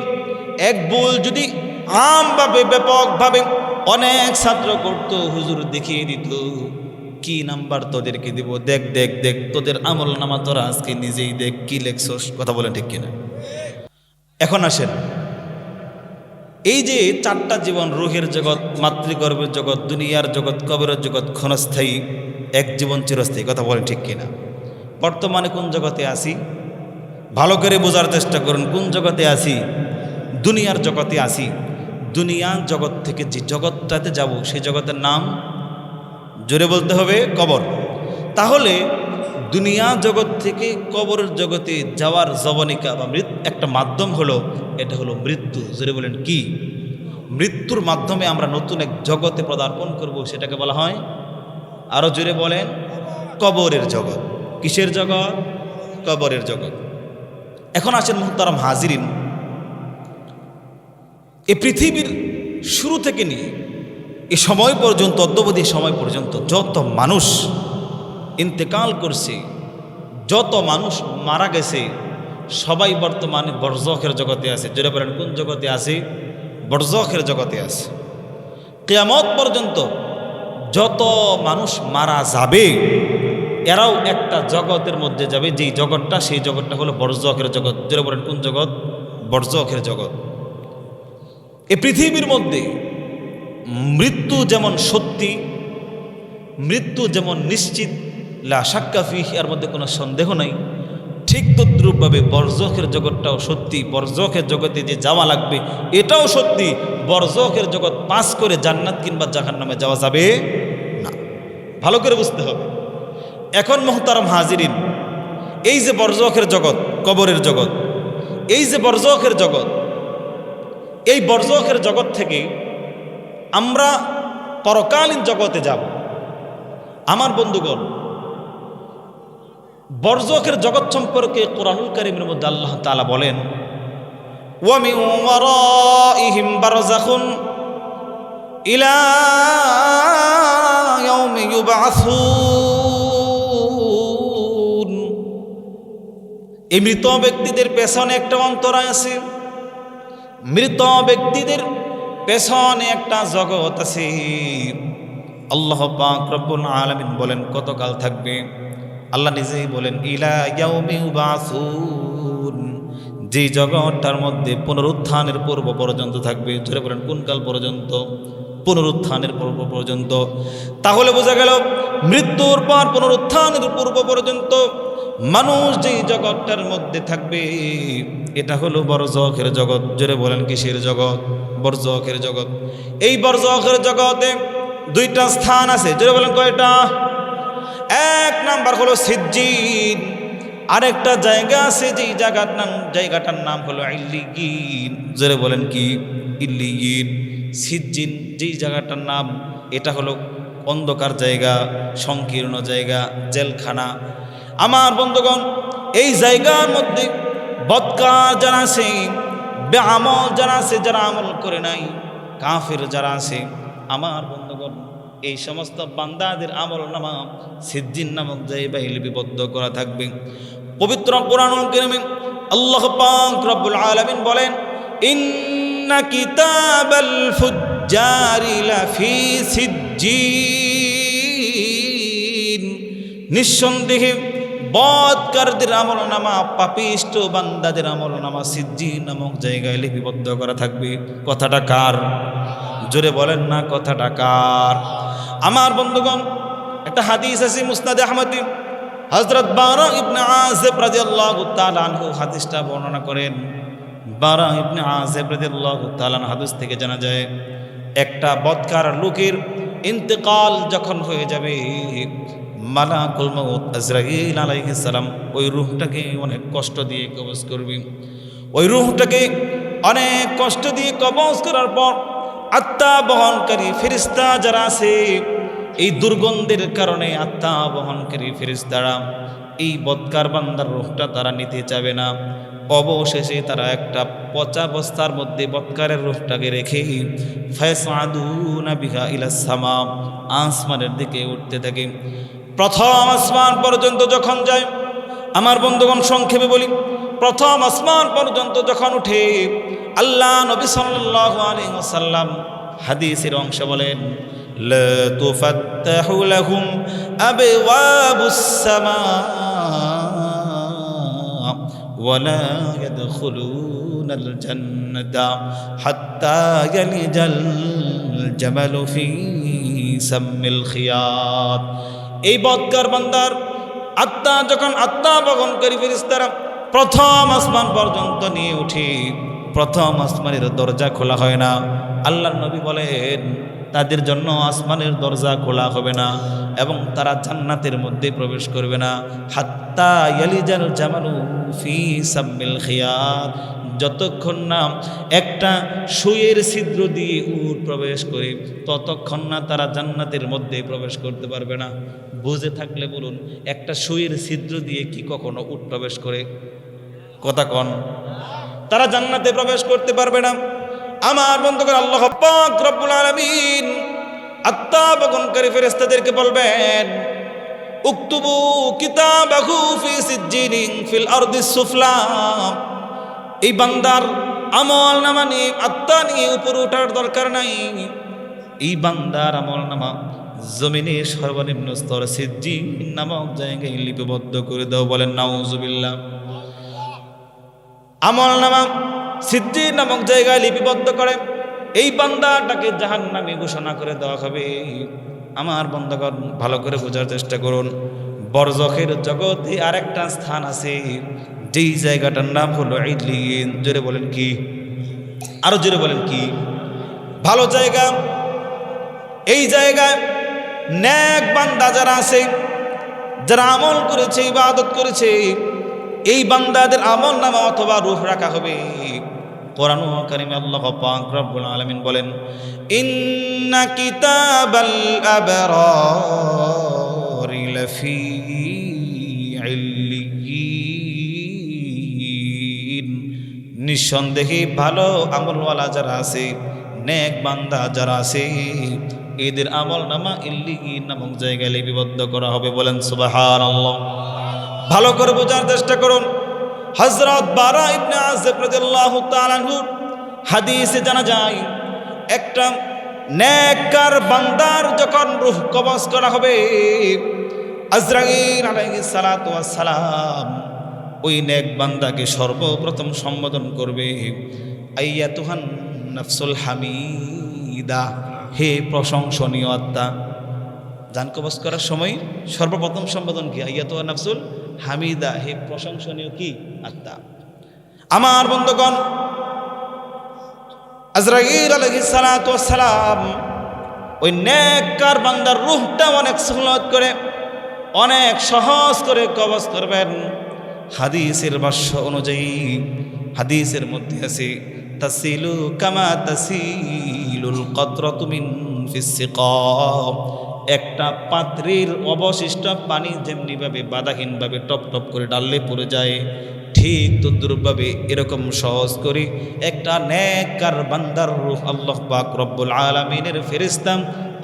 এক ভুল যদি আমভাবে ব্যাপকভাবে অনেক ছাত্র করত, হুজুর দেখিয়ে দিত, কি নাম্বার তোদেরকে দিব, দেখ দেখ দেখ তোদের আমল নামা তোরা আজকে নিজেই দেখ কি লেখছস। কথা বলেন ঠিক কিনা? এখন আসেন, এই যে চারটা জীবন, রুহের জগৎ, মাতৃগর্ভের জগৎ, দুনিয়ার জগৎ, কবরের জগৎ, ক্ষণস্থায়ী, এক জীবন চিরস্থায়ী, কথা বলেন ঠিক কিনা? বর্তমানে কোন জগতে আসি? ভালো করে বোঝার চেষ্টা করুন, কোন জগতে আসি? দুনিয়ার জগতে আসি। দুনিয়ার জগৎ থেকে যে জগৎটাতে যাব সেই জগতের নাম জোরে বলতে হবে কবর। তাহলে দুনিয়া জগৎ থেকে কবরের জগতে যাওয়ার জবনিকা বা একটা মাধ্যম হলো, এটা হলো মৃত্যু। জোরে বলেন কি? মৃত্যুর মাধ্যমে আমরা নতুন এক জগতে পদার্পণ করব, সেটাকে বলা হয়, আরো জোরে বলেন, কবরের জগৎ। কিসের জগৎ? কবরের জগৎ। এখন আসেন মুহতারাম হাজিরিন, এই পৃথিবীর শুরু থেকে নিয়ে এই সময় পর্যন্ত, অদ্যাবধি সময় পর্যন্ত যত মানুষ ইন্তেকাল করছে, যত মানুষ মারা গেছে, সবাই বর্তমানে বরজখের জগতে আছে। যেটা বলেন কোন জগতে আছে? বরজখের জগতে আছে। কিয়ামত পর্যন্ত যত মানুষ মারা যাবে, এরাও একটা জগতের মধ্যে যাবে, যেই জগৎটা, সেই জগৎটা হলো বরজখের জগৎ। যেটা বলেন কোন জগৎ? বরজখের জগৎ। এই পৃথিবীর মধ্যে মৃত্যু যেমন সত্যি, মৃত্যু যেমন নিশ্চিত, লা শাক্কা ফিহি, এর মধ্যে কোনো সন্দেহ নাই, ঠিক তদ্রূপভাবে বরজখের জগৎটাও সত্যি। বরজখের জগতে যে যাওয়া লাগবে এটাও সত্যি। বরজখের জগৎ পাস করে জান্নাত কিংবা জাহান্নামে যাওয়া যাবে না, ভালো করে বুঝতে হবে। এখন মুহতারাম হাজিরিন, এই যে বরজখের জগৎ, কবরের জগৎ, এই যে বরজখের জগৎ, এই বরজখের জগৎ থেকে আমরা পরকালীন জগতে যাব। আমার বন্ধুগণ, বরজখের জগৎ সম্পর্কে কোরআনুল কারীমের মধ্যে আল্লাহ তাআলা বলেন, ওয়া মিন ওয়ারাইহিম বারযাখুন ইলা ইয়াউমি ইউবআসুন। এই মৃত ব্যক্তিদের পেছনে একটা অন্তরায় আছে, মৃত ব্যক্তিদের পেছনে একটা জগৎ আছে। আল্লাহ পাক রব্বুল আলামিন বলেন কতকাল থাকবে? আল্লাহ নিজেই বলেন, ইলা ইয়াউমি ইউবআসুন, যে জগৎটার মধ্যে পুনরুত্থানের পূর্ব পর্যন্ত থাকবে। ধরে বলেন কোন কাল পর্যন্ত? পুনরুত্থানের পূর্ব পর্যন্ত। তাহলে বোঝা গেল মৃত্যুর পর পুনরুত্থানের পূর্ব পর্যন্ত মানুষ যেই জগৎটার মধ্যে থাকবে, এটা হলো বরজখের জগৎ। জোরে বলেন কিসের জগৎ? বরজখের জগৎ। এই বরজখের জগতে দুইটা স্থান আছে। জোরে বলেন কয়টা? এক নাম্বার হলো সিজ্জিন, আরেকটা জায়গা আছে যেই জায়গাটার নাম হলো ইল্লিয়িন। জোরে বলেন কি? ইল্লিয়িন। সিজ্জিন যেই জায়গাটার নাম, এটা হলো অন্ধকার জায়গা, সংকীর্ণ জায়গা, জেলখানা। আমার বন্ধুগণ, এই জায়গার মধ্যে বদকার যারা আছে, বেআমল যারা আছে, যারা আমল করে নাই, কাফের যারা আছে, আমার বন্ধুগণ, এই সমস্ত বান্দাদের আমল নামা সিজ্জিন নামক জায়গায় লিপিবদ্ধ করা থাকবে। পবিত্র কোরআনুল কারীমে আল্লাহ পাক রব্বুল আলামিন বলেন, ইন্না কিতাবাল ফুজ্জারি লাফি সিজ্জিন, নিঃসন্দেহে বদকারদের আমল নামা, পাপিষ্ট বান্দাদের আমল নামা সিজ্জিন নামক জায়গায় লিপিবদ্ধ করা থাকবে। কথাটা কার? জোরে বলেন না, কথাটা কার? আমার বন্ধুগণ, একটা হাদিস আছে মুসনাদে আহমদে, হযরত বারা ইবনে আযিব রাদিয়াল্লাহু তাআলা আনহু হাদিসটা বর্ণনা করেন। বারা ইবনে আযিব রাদিয়াল্লাহু তাআলা হাদিস থেকে জানা যায়, একটা বদকার লোকের ইন্তেকাল যখন হয়ে যাবে, মালাকুল মউত আজরাইল আলাইহিস সালাম ওই রূহটাকে অনেক কষ্ট দিয়ে কবজ করবে। ওই রূহটাকে অনেক কষ্ট দিয়ে কবজ করার পর আত্মা বহনকারী ফেরেশতা যারা আছে, এই দুর্গন্ধের কারণে আত্মা বহনকারী ফেরেশতারা এই বদকার বান্দার রূহটা তারা নিতে চাবে না। অবশেষে তারা একটা পচা বস্তার মধ্যে বদকারের রূহটাকে রেখে ফায়াসআদুনা বিহা ইলাস সামা, আসমানের দিকে উঠতে থাকে। প্রথম আসমান পর্যন্ত যখন যায়, আমার বন্ধুগণ সংক্ষেপে বলি, প্রথম আসমান পর্যন্ত যখন উঠে, আল্লাহ নবী সাল্লাল্লাহু আলাইহি ওয়াসাল্লাম হাদিসের অংশ বলেন, লা তুফাত্তাহু লাহুম আবওয়াবুস সামা ولا يدخلون الجنة حتى يلج الجمل في سم الخياط এই বদকার বান্দার আত্মা যখন আত্মা বহনকারী ফেরেশতারা প্রথম আসমান পর্যন্ত নিয়ে উঠে প্রথম আসমানের দরজা খোলা হয় না। আল্লাহর নবী বলেন তাদের জন্য আসমানের দরজা খোলা হবে না এবং তারা জান্নাতের মধ্যে প্রবেশ করবে না হাত্তা ইয়ালিজাল জামালু ফি সাম্মিল খিয়াত, যতক্ষণ না একটা সুইয়ের ছিদ্র দিয়ে উট প্রবেশ করে ততক্ষণ না তারা জান্নাতের মধ্যে প্রবেশ করতে পারবে না। বুঝে থাকলে বলুন, একটা সুইয়ের ছিদ্র দিয়ে কি কখনো উট প্রবেশ করে? কথা কন। তারা জান্নাতে প্রবেশ করতে পারবে না। আমার বন্ধুগণ, আল্লাহ পাক রব্বুল আলামিন আত্মা বহনকারী ফেরেশতাদেরকে বলবেন উকতুবু কিতাবাহু ফি সিজ্জিনিন ফিল আরদিস সুফলা। এই বান্দার আমল নামা নিয়ে আত্মা নিয়ে উপরে ওঠার দরকার নাই। এই বান্দার আমল নামা জমিনের সর্বনিম্ন স্তর সিজ্জিন নামক জায়গায় লিপিবদ্ধ করে দাও। বলেন নাউজুবিল্লাহ। আমল নামা সিজ্জিন নামক জায়গায় লিপিবদ্ধ করে এই বান্দাটাকে জাহান্নামী ঘোষণা করে দেওয়া হবে। আমার বন্ধুগণ, ভালো করে বোঝার চেষ্টা করুন। বরজখের জগতে আরেকটা স্থান আছে, যেই জায়গাটার নাম হলো ইল্লিয়িন। জোরে বলেন কি? আরো জোরে বলেন কি? ভালো জায়গা। এই জায়গায় নেক বান্দা যারা আছে, যারা আমল করেছে, ইবাদত করেছে, এই বান্দাদের আমল নামা অথবা রূহ রাখা হবে। কোরআন কারীমে আল্লাহ পাক রব্বুল আলামিন বলেন ইন্না কিতাবাল আবরারি লাফি ইল্লিয়িন। নিঃসন্দেহে ভালো আমলওয়ালা যারা আছে, নেক বান্দা যারা আছে, এদের আমল নামা ইল্লিয়িন নামক জায়গায় লিপিবদ্ধ করা হবে। বলেন সুবহানাল্লাহ। ভালো করে বোঝার চেষ্টা করুন। হযরত বারা ইবনে আযিব রাদিয়াল্লাহু তাআলা আনহু হাদিসে জানা যায়, একটা নেককার বান্দার যখন রূহ কবজ করা হবে, আজরাইল আলাইহিস সালাতু ওয়াস সালাম ওই নেক বান্দাকে সর্বপ্রথম সম্বোধন করবে আইয়াতুহান নাফসুল হামিদা, হে প্রশংসনীয় আত্মা। জান কবজ করার সময় সর্বপ্রথম সম্বোধন কি? আইয়াতুহান নাফসুল হামিদা, হে প্রশংসনীয় কি আত্মা। আমার বন্ধুগণ, আজরাইল আলাইহিস সালাতু ওয়াস সালাম ওই নেককার বান্দার রূহটা অনেক সুহলত করে, অনেক সহজ করে কবজ করবেন। হাদিসের ভাষ্য অনুযায়ী, হাদিসের মধ্যে আছে তাসিলু কামা তাসিলুল কতরাতু মিন ফিস সিকা। একটা পাত্রের অবশিষ্ট পানি যেমনিভাবে বাধাহীনভাবে টপ টপ করে ডাললে পড়ে যায়, ঠিক তদ্রূপভাবে এরকম সহজ করে একটা নেককার বান্দার রূহ আল্লাহ পাক রব্বুল আলামিনের ফেরেশতা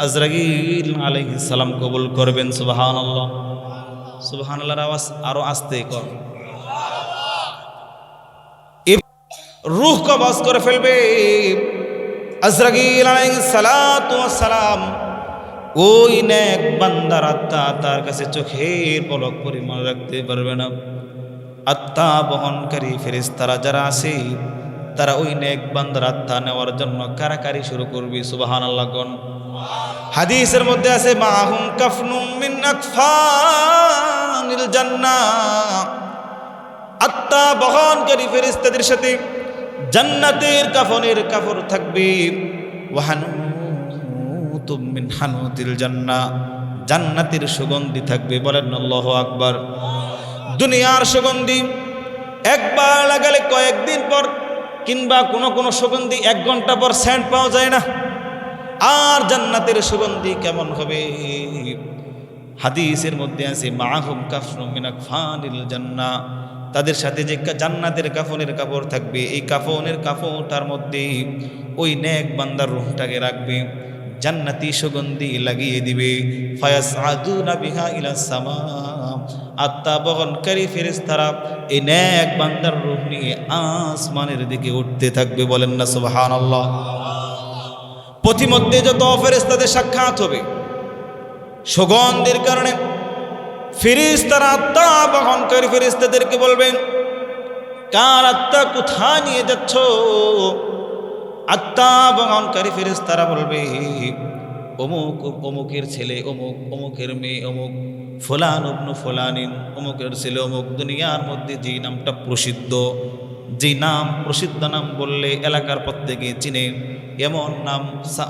আজরাইল আলাইহিস সালাম কবুল করবেন। সুবহানাল্লাহ। সুবহানাল্লাহর আওয়াজ আরো আস্তে কর। রূহ কবজ করে ফেলবে আজরাইল আলাইহিস সালাতু ওয়াস সালাম। ওই নেক বান্দার আত্মা তার কাছে চোখের পলক পরিমাণ রাখতে পারবে না। আত্মা বহনকারী ফেরেশতারা যারা আছে, তারা ওই নেক বান্দার আত্মা নেওয়ার জন্য কারাকারি শুরু করবে। সুবহানাল্লাহ গণ। হাদিসের মধ্যে আছে মাহুম কাফনুম মিন আকফানিল জান্নাহ। আত্মা বহনকারী ফেরেশতাদের সাথে জান্নাতের কাফনের কাপড় থাকবে। ওয়াহানুতুম মিন হানুতিল জান্নাহ, জান্নাতের সুগন্ধি থাকবে। বলেন আল্লাহু আকবার। দুনিয়ার সুগন্ধি একবার লাগালে কয়েকদিন পর কিংবা কোনো সুগন্ধি 1 ঘন্টা পর সেন্ট পাওয়া যায় না। আর জান্নাতের সুগন্ধি কেমন হবে? হাদিসের মধ্যে আছে মাহুম কাফনুম মিন আকফানিল জান্নাহ, তাদের সাথে যে জান্নাতের কাফনের কাপড় থাকবে, এই কাফনের কাপড়টার মধ্যে ওই নেক বান্দার রূহটাকে রাখবে, জান্নাতি সুগন্ধি লাগিয়ে দিবে। ফায়াসআদুনা বিহা ইলাস সামা। আত্মা বহনকারী ফেরেশতারা এই নেক বান্দার রূহ নিয়ে আসমানের দিকে উঠতে থাকবে। বলেন না সুবহানাল্লাহ। পথিমধ্যে যত ফেরেশতাদের সাক্ষাৎ হবে, সুগন্ধের কারণে ফেরেশতারা আত্মা বহনকারী ফেরেশতাদেরকে বলবেন কার আত্মা কোথায় নিয়ে যাচ্ছ? আত্মা বহনকারী ফেরেশতারা বলবে, অমুক অমুকের ছেলে অমুক, অমুকের মেয়ে অমুক, ফলান ইবনু ফলানিন, অমুকের ছেলে অমুক। দুনিয়ার মধ্যে যে নামটা প্রসিদ্ধ, যে নাম প্রসিদ্ধ নাম বললে এলাকার প্রত্যেকে চিনে, এমন নাম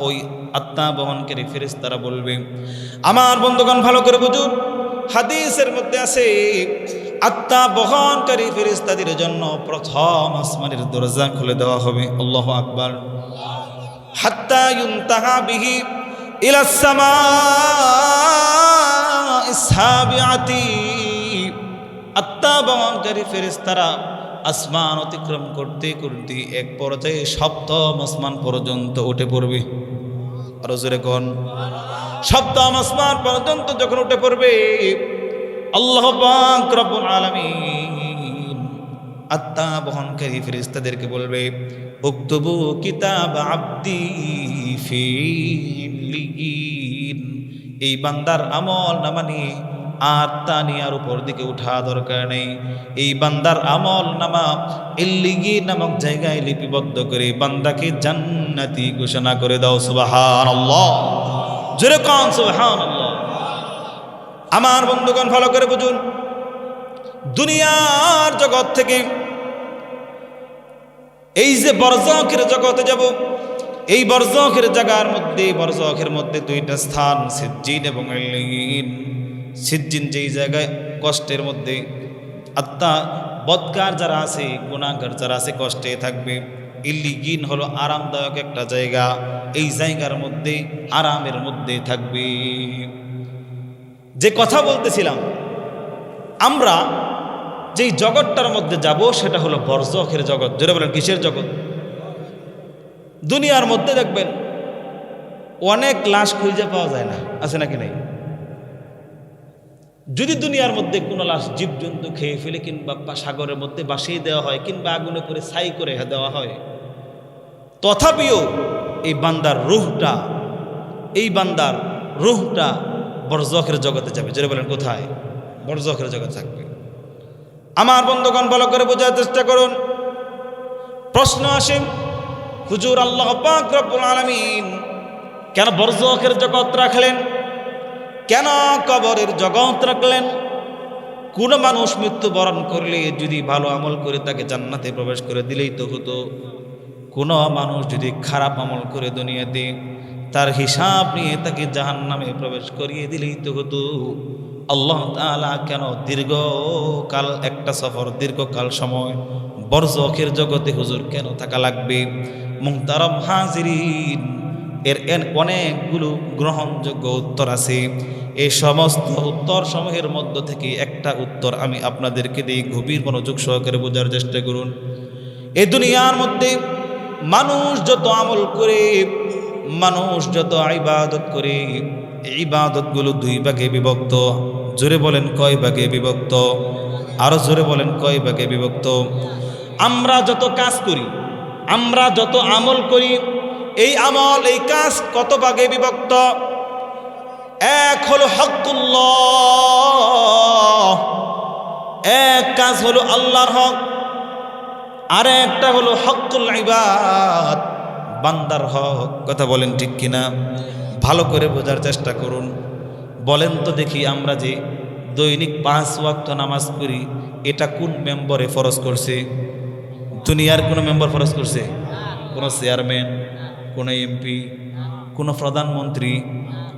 ওই আত্মা বহনকারী ফেরেশতারা বলবে। আমার বন্ধুগণ ভালো করে বুঝুন, হাদিসের মধ্যে আছে আত্মা বহনকারী ফেরেশতাদের জন্য প্রথম আসমানের দরজা খুলে দেওয়া হবে। আল্লাহু আকবার। হাত্তা ইউনতাহা বিহি ইলা সামাইস সাবিআতি। আত্মা বহনকারী ফেরেশতারা আসমান অতিক্রম করতে করতে এক পর্যায়ে সপ্তম আসমান পর্যন্ত উঠে পড়বে। আরো জোরে কোন, সপ্তম আসমান পর্যন্ত যখন উঠে পড়বে, আল্লাহ পাক রব্বুল আলামিন আত্মা বহনকারী ফেরেশতাদেরকে বলবে, উকতুবু কিতাব আব্দি ফি ইল্লিয়িন। এই বান্দার আমল নামা নিয়ে আত্মা নিয়ার উপর দিকে উঠা দরকার নেই। এই বান্দার আমল নামা ইল্লিয়িন নামক জায়গায় লিপিবদ্ধ করে বান্দাকে জান্নাতি ঘোষণা করে দাও। সুবহানাল্লাহ, জোরে কোন সুবহানাল্লাহ। আমার বন্ধুগণ ভালো করে বুঝুন, দুনিয়ার জগৎ থেকে এই যে বরজখের জগতে যাব, এই বরজখের জায়গার মধ্যে, বরজখের মধ্যে দুইটা স্থান, সিজ্জিন এবং ইল্লিয়িন। সিজ্জিন যেই জায়গায় কষ্টের মধ্যে আত্মা বদকার যারা আছে, গুনাহগার যারা আছে কষ্টে থাকবে। ইল্লিয়িন হলো আরামদায়ক একটা জায়গা, এই জায়গার মধ্যে আরামের মধ্যে থাকবে। যে কথা বলতেছিলাম, আমরা যেই জগৎটার মধ্যে যাব সেটা হলো বরজখের জগৎ। যেটা বলেন কিসের জগৎ? দুনিয়ার মধ্যে দেখবেন অনেক লাশ খুঁজে পাওয়া যায় না, আছে নাকি নাই? যদি দুনিয়ার মধ্যে কোনো লাশ জীবজন্তু খেয়ে ফেলে, কিংবা সাগরের মধ্যে ভাসিয়ে দেওয়া হয়, কিংবা আগুনে করে ছাই করে দেওয়া হয়, তথাপিও এই বান্দার রূহটা, এই বান্দার রূহটা বরজখের জগতে যাবে। যেটা বলেন কোথায়? বরজখের জগতে থাকবে। আমার বন্ধুগণ ভালো করে বোঝার চেষ্টা করুন। প্রশ্ন আসে, হুজুর আল্লাহ পাক রব্বুল আলামিন কেন বরজখের জগৎ রাখলেন? কেন কবরের জগৎ রাখলেন? কোন মানুষ মৃত্যুবরণ করলে যদি ভালো আমল করে তাকে জান্নাতে প্রবেশ করে দিলেই তো হতো। কোন মানুষ যদি খারাপ আমল করে দুনিয়াতে তার হিসাব নিয়ে তাকে জাহান্নামে প্রবেশ করিয়ে দিলেই তো হতো। আল্লাহ তাআলা কেন দীর্ঘকাল একটা সফর, দীর্ঘকাল সময় বরজখের জগতে হুজুর কেন থাকা লাগবে? মুহতারাম হাজিরিন, এর অনেকগুলো গ্রহণযোগ্য উত্তর আছে। এই সমস্ত উত্তর সমূহের মধ্য থেকে একটা উত্তর আমি আপনাদেরকে দিয়ে গভীর মনোযোগ সহকারে বোঝার চেষ্টা করুন। এই দুনিয়ার মধ্যে মানুষ যত আমল করে, মানুষ যত ইবাদত করে, ইবাদতগুলো দুই ভাগে বিভক্ত। জোরে বলেন কয় ভাগে বিভক্ত? আরো জোরে বলেন কয় ভাগে বিভক্ত? আমরা যত কাজ করি, আমরা যত আমল করি, এই আমল, এই কাজ কত ভাগে বিভক্ত? এক হলো হকুল্লাহ, এক কাজ হলো আল্লাহর হক, আর একটা হলো হকুল ইবাদ, বান্দার হক। কথা বলেন ঠিক কিনা? ভালো করে বোঝার চেষ্টা করুন। বলেন তো দেখি, আমরা যে দৈনিক 5 ওয়াক্ত নামাজ পড়ি, এটা কোন মেম্বারে ফরজ করছে? দুনিয়ার কোন মেম্বার ফরজ করছে? কোন চেয়ারম্যান, কোন এমপি, কোন প্রধানমন্ত্রী?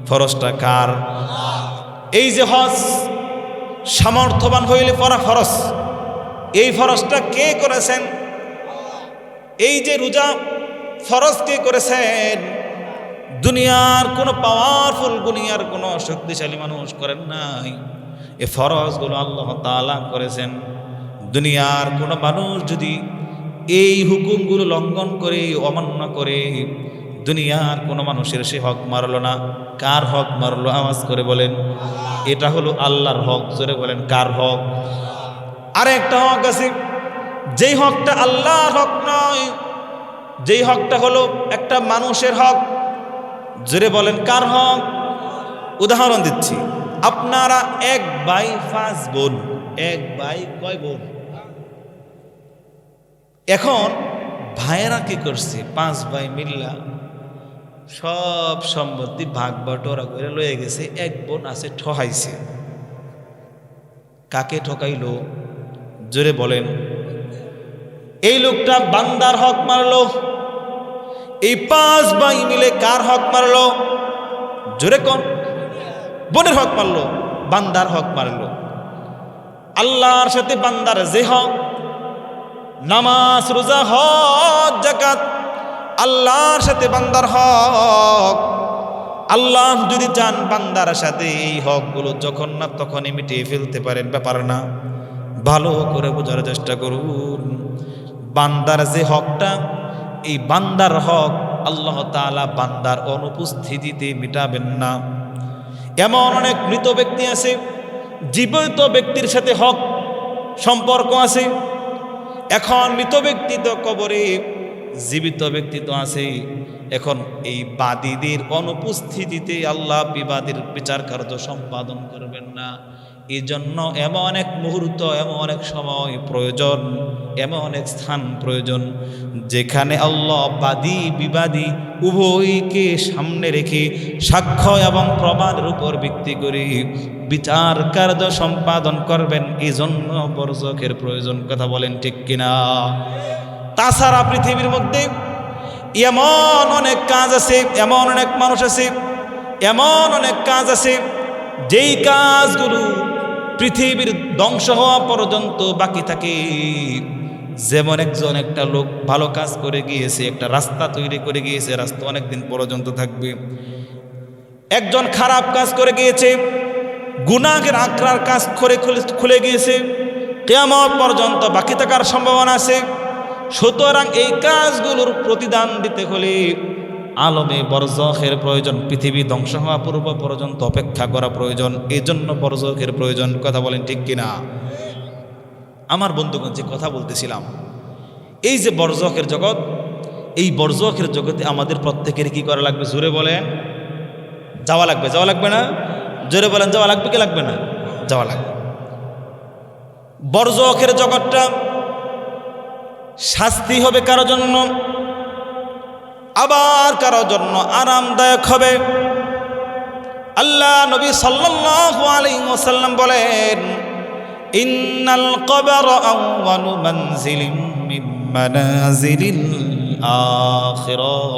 ফরজটা কার? এই যে হজ, সামর্থ্যবান হইলে পড়া ফরজ, এই ফরজটা কে করেছেন? এই যে রোজা, ফরজ কে করেছেন? দুনিয়ার কোনো পাওয়ারফুল, দুনিয়ার কোনো শক্তিশালী মানুষ করেন নাই, এ ফরজগুলো আল্লাহ তাআলা করেছেন। দুনিয়ার কোনো মানুষ যদি এই হুকুমগুলো লঙ্ঘন করে, অমান্য করে, দুনিয়ার কোনো মানুষের সে হক মারল না। কার হক মারলো? আওয়াজ করে বলেন। এটা হলো আল্লাহর হক। জোরে বলেন কার হক? আর একটা হক আছে, যেই হকটা আল্লাহর হক নয়, যেই হকটা হলো একটা মানুষের হক। জোরে বলেন কার হক? উদাহরণ দিচ্ছি, আপনারা 1 ভাই 5 বোন, 1 ভাই কয় বোন? এখন ভাইয়েরা কি করছে, 5 ভাই মিল্লা সব সম্পত্তি ভাগ বটরা করে লয়ে গেছে। এক বোন আছে ঠকাইছে। কাকে ঠকাইলো জোরে বলেন? এই লোকটা বান্দার হক মারলো। এই 5 ভাই মিলে কার হক মারলো জোরে কোন? বোনের হক মারলো, বান্দার হক মারলো। আল্লাহর সাথে বান্দার যে হক, নামাজ রোজা হজ যাকাত, আল্লাহর সাথে বান্দার হক। আল্লাহ যদি চান বান্দার সাথে এই হকগুলো যখন না তখনই মিটিয়ে ফেলতে পারেন, ব্যাপার না। ভালো করে বোঝার চেষ্টা করুন। বান্দার যে হকটা, এই বান্দার হক আল্লাহ তাআলা বান্দার অনুপস্থিতিতে মিটাবেন না। এমন অনেক মৃত ব্যক্তি আছে, জীবিত ব্যক্তির সাথে হক সম্পর্ক আছে। এখন মৃত ব্যক্তি তো কবরে, জীবিত ব্যক্তি তো আছে। এখন এই বাদীদের অনুপস্থিতিতে আল্লাহ বিবাদের বিচার কার্য সম্পাদন করবেন না। এই জন্য এমন অনেক মুহূর্ত, এমন অনেক সময় প্রয়োজন, এমন অনেক স্থান প্রয়োজন, যেখানে আল্লাহ বাদী বিবাদী উভয়কে সামনে রেখে সাক্ষ্য এবং প্রমাণের উপর ভিত্তি করে বিচার কার্য সম্পাদন করবেন। এই জন্য বরজখের প্রয়োজন। কথা বলেন ঠিক কিনা? তাছাড়া পৃথিবীর মধ্যে এমন অনেক কাজ আছে, এমন অনেক মানুষ আছে, এমন অনেক কাজ আছে যেই কাজগুলো পৃথিবীর ধ্বংস হওয়া পর্যন্ত বাকি থাকে। যেমন একজন একটা লোক ভালো কাজ করে গিয়েছে, একটা রাস্তা তৈরি করে গিয়েছে, রাস্তা অনেকদিন পর্যন্ত থাকবে। একজন খারাপ কাজ করে গিয়েছে, গুনাহের আকরার কাজ করে খুলে গিয়েছে, কিয়ামত পর্যন্ত বাকি থাকার সম্ভাবনা আছে। সুতরাং এই কাজগুলোর প্রতিদান দিতে হলে আলমে বরজখের প্রয়োজন। পৃথিবী ধ্বংস হওয়া পূর্ব পর্যন্ত অপেক্ষা করা প্রয়োজন। এই জন্য বরজখের প্রয়োজন। কথা বলেন ঠিক কিনা? আমার বন্ধুগণ, যে কথা বলতেছিলাম, এই যে বরজখের জগৎ, এই বরজখের জগতে আমাদের প্রত্যেকের কি করা লাগবে জোরে বলেন? যাওয়া লাগবে। যাওয়া লাগবে না? জোরে বলেন, যাওয়া লাগবে কি লাগবে না? যাওয়া লাগবে। বরজখের জগৎটা শাস্তি হবে কারো জন্য, আবার কারো জন্য আরামদায়ক হবে। আল্লাহ নবী সাল্লাল্লাহু আলাইহি ওয়াসাল্লাম বলেন, ইন্নাল কবর আউয়ালু মানজিলিন মিন মানাজিলিল আখিরাহ।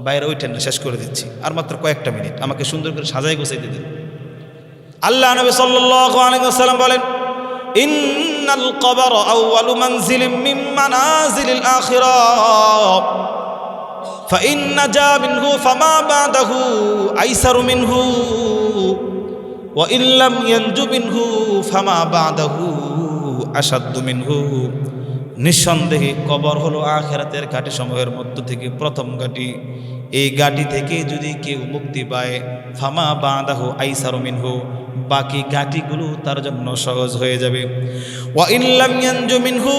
বাইরে ওইটা না, শেষ করে দিচ্ছি, আর মাত্র কয়েকটা মিনিট, আমাকে সুন্দর করে সাজাই গোছাইতে দিন। আল্লাহ নবী সাল্লাল্লাহু আলাইহি ওয়াসাল্লাম বলেন, ইন্নাল কবর আউয়ালু মানজিলিন মিন মানাজিলিল আখিরাহ ফাইন নাজা মিনহু ফামা বাদাহু আইসারু মিনহু ওয়া ইন লাম ইয়ানজু মিনহু ফামা বাদাহু আশাদ্দু মিনহু। নিঃসন্দেহে কবর হলো আখিরাতের ঘাটি সমূহের মধ্য থেকে প্রথম ঘাটি। এই ঘাটি থেকে যদি কেউ মুক্তি পায়, ফামা বাদাহু আইসারু মিনহু, বাকি ঘাটিগুলো তার জন্য সহজ হয়ে যাবে। ওয়া ইন লাম ইয়ানজু মিনহু,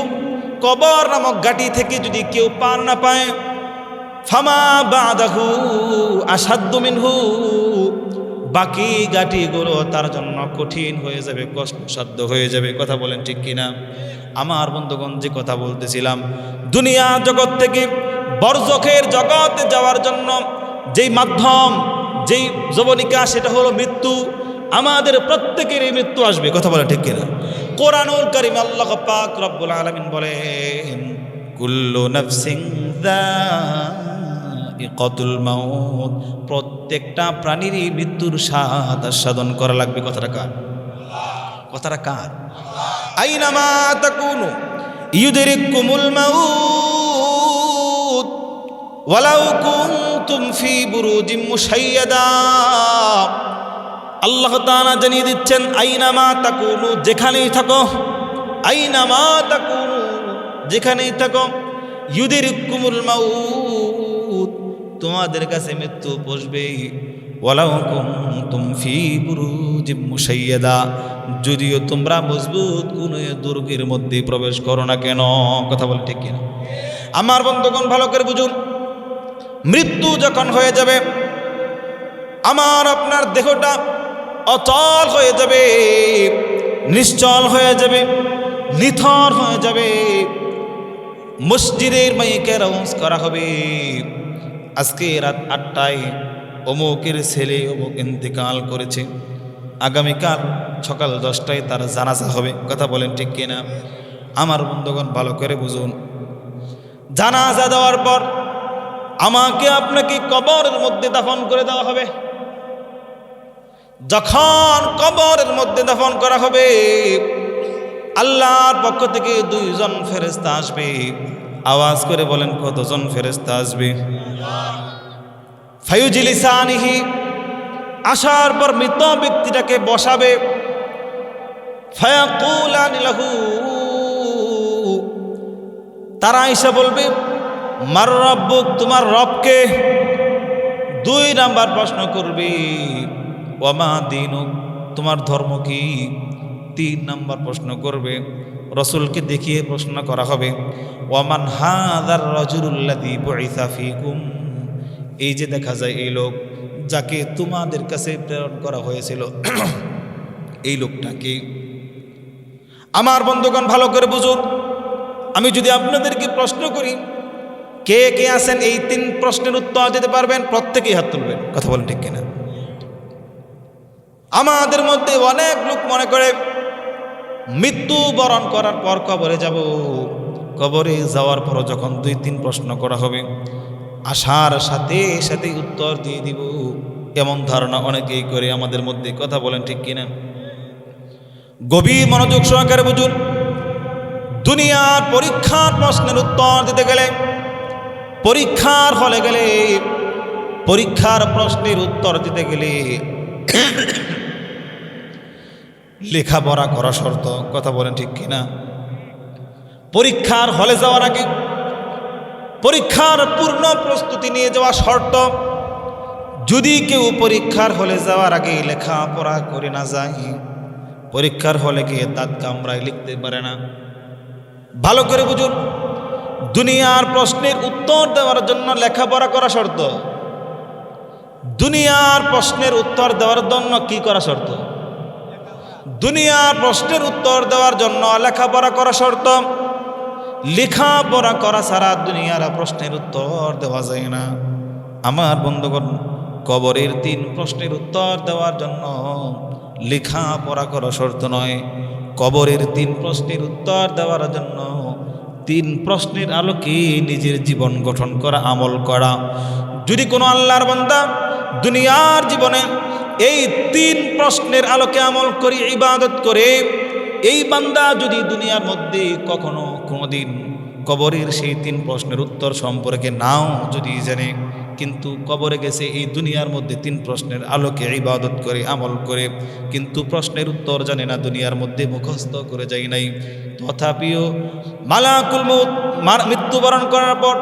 কবর নামক ঘাটি থেকে যদি কেউ পার না পায়, ফামা বাদাহু আশাদ্দু মিনহু, বাকি ঘাটিগুলো তার জন্য কঠিন হয়ে যাবে, কষ্টসাধ্য হয়ে যাবে। কথা বলেন ঠিক কিনা? আমার বন্ধুগণ, যে কথা বলতেছিলাম, দুনিয়া জগৎ থেকে বরজখের জগতে যাওয়ার জন্য যেই মাধ্যম, যেই যবনিকা, সেটা হলো মৃত্যু। আমাদের প্রত্যেকেরই মৃত্যু আসবে। কথা বলেন ঠিক কিনা? কোরআনুল কারীম আল্লাহ পাক রব্বুল আলামিন বলেন, কুল্লু নাফসিন যায়িকাতুল মাউত, প্রত্যেকটা প্রাণীরই মৃত্যুর স্বাদ আস্বাদন করা লাগবে। কথাটা কার? কথাটা কার? আইনামা তাকুনু ইউদরিকুমুল মাউত ওয়ালাউ কুনতুম ফি বুরুজিম মুশাইয়াদা। আল্লাহ তাআলা জানিয়ে দিচ্ছেন, আইনামা তাকুনু, যেখানেই থাকো, আইনামা তাকুনু, যেখানেই থাকো, ইউদরিকুমুল মাউত, তোমাদের কাছে মৃত্যু পৌঁছবেই। ওয়ালাউ কুনতুম ফি বুরুজিম মুশাইয়াদা, যদিও তোমরা মজবুত কোন দুর্গের মধ্যে প্রবেশ করো না কেন। কথা বল ঠিক কিনা? আমার বন্ধুগণ, ভালো করে বুঝুন, মৃত্যু যখন হয়ে যাবে, আমার আপনার দেহটা অচল হয়ে যাবে, নিশ্চল হয়ে যাবে, নিথর হয়ে যাবে। মসজিদের মাইকে অ্যানাউন্স করা হবে, আজকে রাত 8টায় অমুকের ছেলে অমুক ইন্তেকাল করেছে, আগামীকাল সকাল 10টায় তার জানাজা হবে। কথা বলেন ঠিক কিনা? আমার বন্ধুগণ ভালো করে বুঝুন, জানাজা দেওয়ার পর আমাকে আপনাকে কবরের মধ্যে দাফন করে দেওয়া হবে। যখন কবরের মধ্যে দাফন করা হবে, আল্লাহর পক্ষ থেকে 2জন ফেরেশতা আসবে। আওয়াজ করে বলেন কতজন ফেরেশতা আসবে? ফায়ুজলিসানিহি, আসার পর মৃত ব্যক্তিটাকে বসাবে। ফায়াকুলানি লাহু, তারা এসে বলবে মার রব্বুক, তোমার রবকে। 2 নাম্বার প্রশ্ন করবে ওয়ামা দীনুক, তোমার ধর্ম কি। 3 নাম্বার প্রশ্ন করবে, রসুলকে দেখিয়ে প্রশ্ন করা হবে ওয়ামান হাযার রাজুলুল্লাযী বুইসা ফীকুম, এই যে দেখা যায় এই লোক যাকে তোমাদের কাছে প্রেরণ করা হয়েছিল, এই লোকটাকে। আমার বন্ধুগণ ভালো করে বুঝুন, আমি যদি আপনাদেরকে প্রশ্ন করি কে কে আছেন এই 3 প্রশ্নের উত্তর দিতে পারবেন, প্রত্যেকেই হাত তুলবেন। কথা বলেন ঠিক কিনা? আমাদের মধ্যে অনেক লোক মনে করে মৃত্যু বরণ করার পর কবরে যাব, কবরে যাওয়ার পর যখন 2-3 প্রশ্ন করা হবে আসার সাথে সাথে উত্তর দিয়ে দিব, এমন ধারণা অনেকেই করে আমাদের মধ্যে। কথা বলেন ঠিক কিনা? গভীর মনোযোগ সহকারে বুঝুন, দুনিয়ার পরীক্ষার প্রশ্নের উত্তর দিতে গেলে, পরীক্ষার হলে গেলে, পরীক্ষার প্রশ্নের উত্তর দিতে গেলে লেখাপড়া করা শর্ত। কথা বলেন ঠিক কিনা? পরীক্ষার হলে যাওয়ার আগে পরীক্ষার পূর্ণ প্রস্তুতি নিয়ে যাওয়া শর্ত। যদি কেউ পরীক্ষার হলে যাওয়ার আগে লেখাপড়া করে না যায়, পরীক্ষার হলে গিয়ে দাঁত কামড়ায় লিখতে পারে না। ভালো করে বুঝুন, দুনিয়ার প্রশ্নের উত্তর দেওয়ার জন্য লেখাপড়া করা শর্ত। দুনিয়ার প্রশ্নের উত্তর দেওয়ার জন্য কি করা শর্ত? দুনিয়ার প্রশ্নের উত্তর দেওয়ার জন্য লেখাপড়া করা শর্ত। লেখাপড়া করা ছাড়া দুনিয়ার প্রশ্নের উত্তর দেওয়া যায় না। আমার বন্ধুগণ, কবরের 3 প্রশ্নের উত্তর দেওয়ার জন্য লেখাপড়া করা শর্ত নয়। কবরের 3 প্রশ্নের উত্তর দেওয়ার জন্য 3 প্রশ্নের আলোকে নিজের জীবন গঠন করা, আমল করা। যদি কোনো আল্লাহর বান্দা দুনিয়ার জীবনে এই 3 প্রশ্নের আলোকে আমল করে ইবাদত করে, এই বান্দা যদি দুনিয়ার মধ্যে কখনো কোনোদিন কবরের সেই 3 প্রশ্নের উত্তর সম্পর্কে নাও যদি জানে, কিন্তু কবরে গেছে এই দুনিয়ার মধ্যে 3 প্রশ্নের আলোকে ইবাদত করে, আমল করে, কিন্তু প্রশ্নের উত্তর জানে না, দুনিয়ার মধ্যে মুখস্থ করে যায় নাই, তথাপিও মালাকুল মউত মৃত্যুবরণ করার পর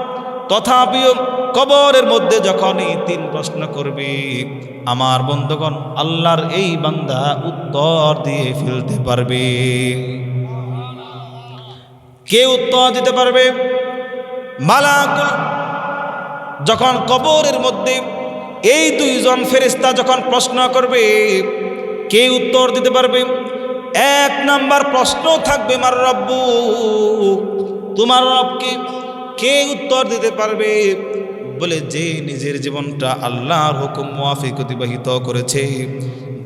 তথাপিও কবরের মধ্যে যখন এই 3 প্রশ্ন করবে, আমার বন্ধুগণ, আল্লাহর এই বান্দা উত্তর দিয়ে ফেলতে পারবে। কে উত্তর দিতে পারবে? মালাকুল যখন কবরের মধ্যে এই 2 জন ফেরেশতা যখন প্রশ্ন করবে, কে উত্তর দিতে পারবে? 1 নাম্বার প্রশ্ন থাকবে মার রব্বু, তোমার রবকে। কে উত্তর দিতে পারবে? বলে যে নিজের জীবনটা আল্লাহর হুকুম মুআফিক অতিবাহিত করেছে,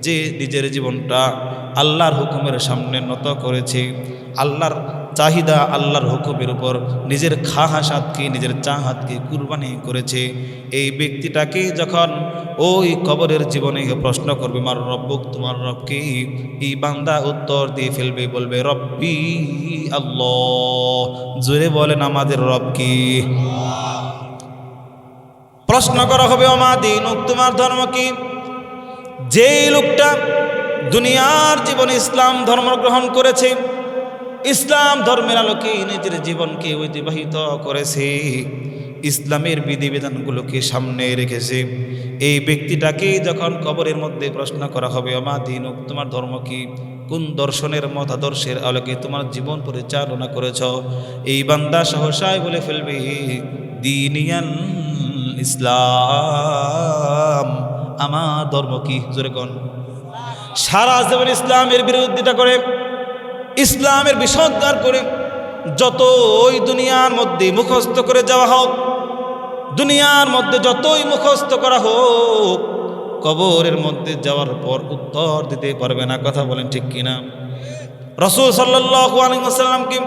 যে নিজের জীবনটা আল্লাহর হুকুমের সামনে নত করেছে, আল্লাহর চাহিদা, আল্লাহর হুকুমের উপর নিজের খাহাসাতকে, নিজের চাহাতকে কুরবানি করেছে, এই ব্যক্তিটাকে যখন ওই কবরের জীবনে প্রশ্ন করবে মার রব্বুক, তোমার রবকে, এই বান্দা উত্তর দিয়ে ফেলবে, বলবে রব্বি আল্লাহ। জোরে বলেন আমাদের রব কি? প্রশ্ন করা হবে ওমা দীনুক, তোমার ধর্ম কি। যেই লোকটা দুনিয়ার জীবনে ইসলাম ধর্ম গ্রহণ করেছে, ইসলাম ধর্মের আলোকে নিজের জীবনকে অতিবাহিত করেছে, ইসলামের বিধিবিধানগুলোকে সামনে রেখেছে, এই ব্যক্তিটাকে যখন কবরের মধ্যে প্রশ্ন করা হবে ওমা দীনুক, তোমার ধর্ম কি, কোন দর্শনের মতাদর্শের আলোকে তোমার জীবন পরিচালনা করেছ, এই বান্দা সহসায় বলে ফেলবে দীনিয়াল ইসলাম, আমার ধর্ম কি। জোরে কোন? সারা জীবন ইসলামের বিরোধিতা করে, ইসলামের বিষোদ্গার করে যতই দুনিয়ার মধ্যে মুখস্থ করে যাওয়া হোক, দুনিয়ার মধ্যে যতই মুখস্থ করা হোক, কবরের মধ্যে যাওয়ার পর উত্তর দিতে পারবে না। কথা বলেন ঠিক কিনা? রাসূল সাল্লাল্লাহু আলাইহি ওয়াসাল্লামকে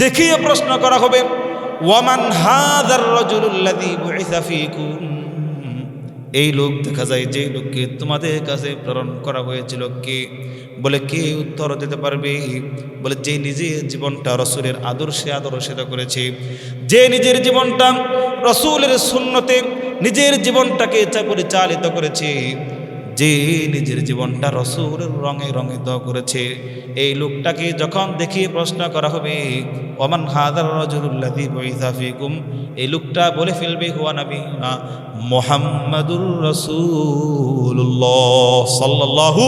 দেখিয়ে প্রশ্ন করা হবে, ওয়ামান হাযার রাজুলুল্লাযী বুইসা ফীকুম, এই লোক দেখা যায় যে লোককে তোমাদের কাছে প্রেরণ করা হয়েছিল কে? বলে কে উত্তর দিতে পারবে? বলে যে নিজের জীবনটা রাসূলের আদর্শে আদর্শিত করেছে, যে নিজের জীবনটা রাসূলের সুন্নতে নিজের জীবনটাকে পরিচালিত করেছে, যে নিজের জীবনটা রাসূলের রঙে রঙিত করেছে, এই লোকটাকে যখন দেখিয়ে প্রশ্ন করা হবে, ওমান হাযার রাজুলুল্লাযী বুইসা ফীকুম, এই লোকটা বলে ফেলবে হুয়া নবিয়ুনা মুহাম্মাদুর রাসূলুল্লাহ সাল্লাল্লাহু।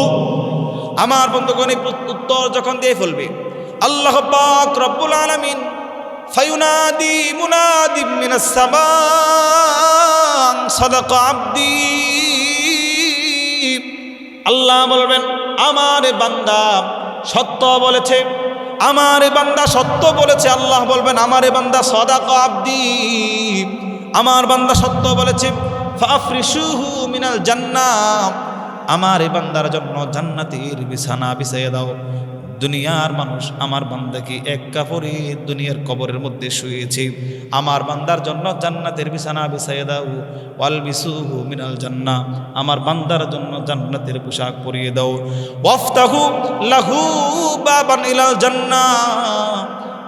আমার বন্ধুগণ, উত্তর যখন দিয়ে ফেলবে, আল্লাহ পাক রব্বুল আলামিন ফায়ুনাদি মুনাদিম মিনাস সামা সাদাকা আবদি, আল্লাহ বলবেন আমার বান্দা সত্য বলেছে, আমার বান্দা সত্য বলেছে। আল্লাহ বলবেন আমার বান্দা সাদাকা আবদি, আমার বান্দা সত্য বলেছে। ফাফরিশুহু মিনাল জান্নাহ, আমার বান্দার জন্য জান্নাতের বিছানা বিছাইয়ে দাও। দুনিয়ার মানুষ আমার বান্দাকে এক কাপড়ে দুনিয়ার কবরের মধ্যে শুয়েছে, আমার বান্দার জন্য জান্নাতের বিছানা বিছাইয়ে দাও। ওয়ালবিসুহু মিনাল জান্নাহ, আমার বান্দার জন্য জান্নাতের পোশাক পরিয়ে দাও। ওয়াফতাহু লাহু বাবান ইলাল জান্নাহ,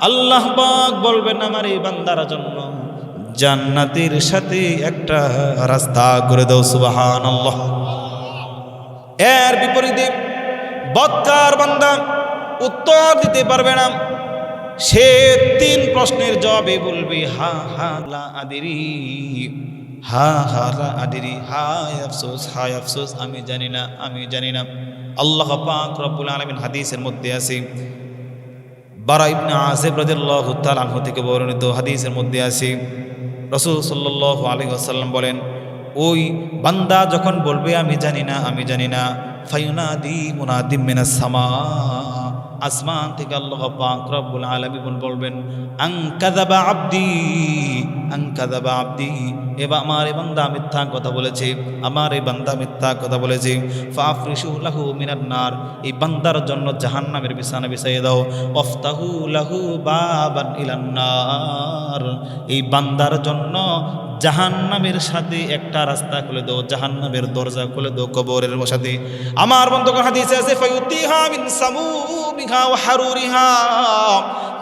আল্লাহ পাক বলবেন আমার এই বান্দার জন্য জান্নাতের সাথে একটা রাস্তা করে দাও। সুবহানাল্লাহ। এর বিপরীতে বদকার বান্দা উত্তর দিতে পারবে না, সে 3 প্রশ্নের জবাবে বলবে হা হা লা আদিরি, হা হা লা আদিরি, হায় আফসোস, হায় আফসোস, আমি জানি না, আমি জানি না। আল্লাহ পাক রব্বুল আলামিন হাদিসের মধ্যে আছে, বারা ইবনে আযিব রাদিয়াল্লাহু তাআলা আনহু থেকে বর্ণিত হাদিসের মধ্যে আছে, রাসূল সাল্লাল্লাহু আলাইহি ওয়াসাল্লাম বলেন, ওই বান্দা যখন বলবে আমি জানি না, আমি জানি না, ফায়ুনাদি মুনাদিম মিনাস সামা, আসমান থেকে আল্লাহ পাক রব্বুল আলামিন বলবেন আন কাযাবা আবদি, আন কাযাবা আবদি, এবার আমার এই বান্দা মিথ্যা কথা বলেছে, আমার এই বান্দা মিথ্যা কথা বলেছে। ফাফরিশু লাহু মিনান নার, এই বান্দার জন্য জাহান্নামের বিছানা বিছাইয়ে দাও। ওয়াফতাহু লাহু বাবান ইলান নার, এই বান্দার জন্য জাহান্নামের সাথে একটা রাস্তা খুলে দাও, জাহান্নামের দরজা খুলে দাও কবরের সাথে। আমার বন্ধুগণ, হাদিসে আছে ফায়ুতিহা মিন সামুমিহা ওয়া হারুরিহা,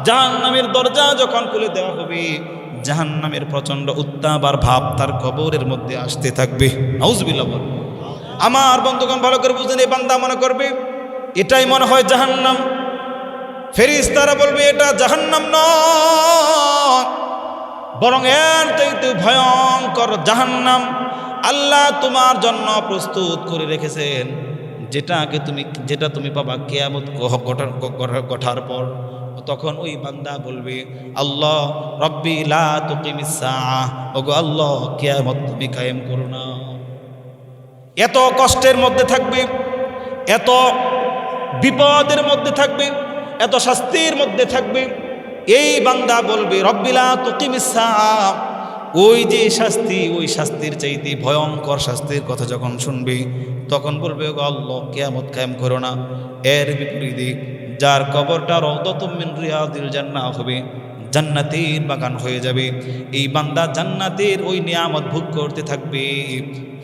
জাহান্নামের দরজা যখন খুলে দেওয়া হবে, জাহান্নামের প্রচন্ড উত্তাপ আর ভাব তার কবরের মধ্যে আসতে থাকবে। নাউজুবিল্লাহ। আমার বন্ধুগণ ভালো করে বুঝেন, এই বান্দা মনে করবে এটাই মনে হয় জাহান্নাম। ফেরেশতারা বলবে এটা জাহান্নাম নয়, বরং এর চাইতে ভয়ঙ্কর জাহান্নাম আল্লাহ তোমার জন্য প্রস্তুত করে রেখেছেন, যেটা তুমি পাবা কিয়ামত ঘটার পর। তখন ওই বান্দা বলবে আল্লাহ রব্বি লা তুকিমিস সাআহ, ওগো আল্লাহ কিয়ামত তুমি কায়েম করো না। এত কষ্টের মধ্যে থাকবে, এত বিপদের মধ্যে থাকবে, এত শাস্তির মধ্যে থাকবে, এই বান্দা বলবে রব্বি লা তুকিমিস সাআহ, ওই যে শাস্তি, ওই শাস্তির চাইতে ভয়ঙ্কর শাস্তির কথা যখন শুনবে তখন বলবে ওগো আল্লাহ কিয়ামত কায়েম করো না। এর বিপরীতে যার কবরটা রাউদাতুম মিন রিয়াদিল জান্নাহ হবে, জান্নাতের বাগান হয়ে যাবে, এই বান্দা জান্নাতের ওই নিয়ামত ভোগ করতে থাকবে।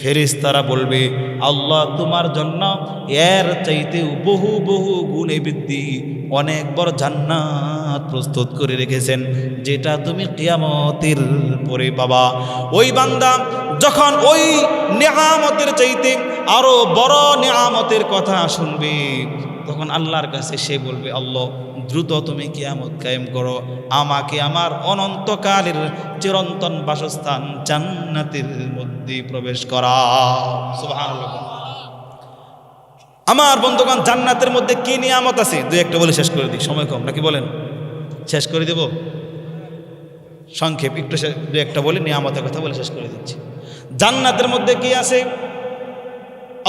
ফেরেশতারা বলবে আল্লাহ তোমার জন্য এর চাইতেও বহু বহু গুণে বৃদ্ধি অনেক বড় জান্নাত প্রস্তুত করে রেখেছেন, যেটা তুমি কিয়ামতের পরে পাবা। ওই বান্দা যখন ওই নিয়ামতের চাইতে আরো বড় নিয়ামতের কথা শুনবে, তখন আল্লাহর কাছে সে বলবে আল্লাহ দ্রুত তুমি কিয়ামত কায়েম করো, আমাকে আমার অনন্তকালের চিরন্তন বাসস্থান জান্নাতের মধ্যে প্রবেশ করা। সুবহানাল্লাহ। আমার বন্ধুগণ, জান্নাতের মধ্যে কি নিয়ামত আছে দুই একটা বলে শেষ করে দিই, সময় কম নাকি বলেন? শেষ করে দেব সংক্ষেপ একটু, দুই একটা বলে নিয়ামতের কথা বলে শেষ করে দিচ্ছি। জান্নাতের মধ্যে কি আছে?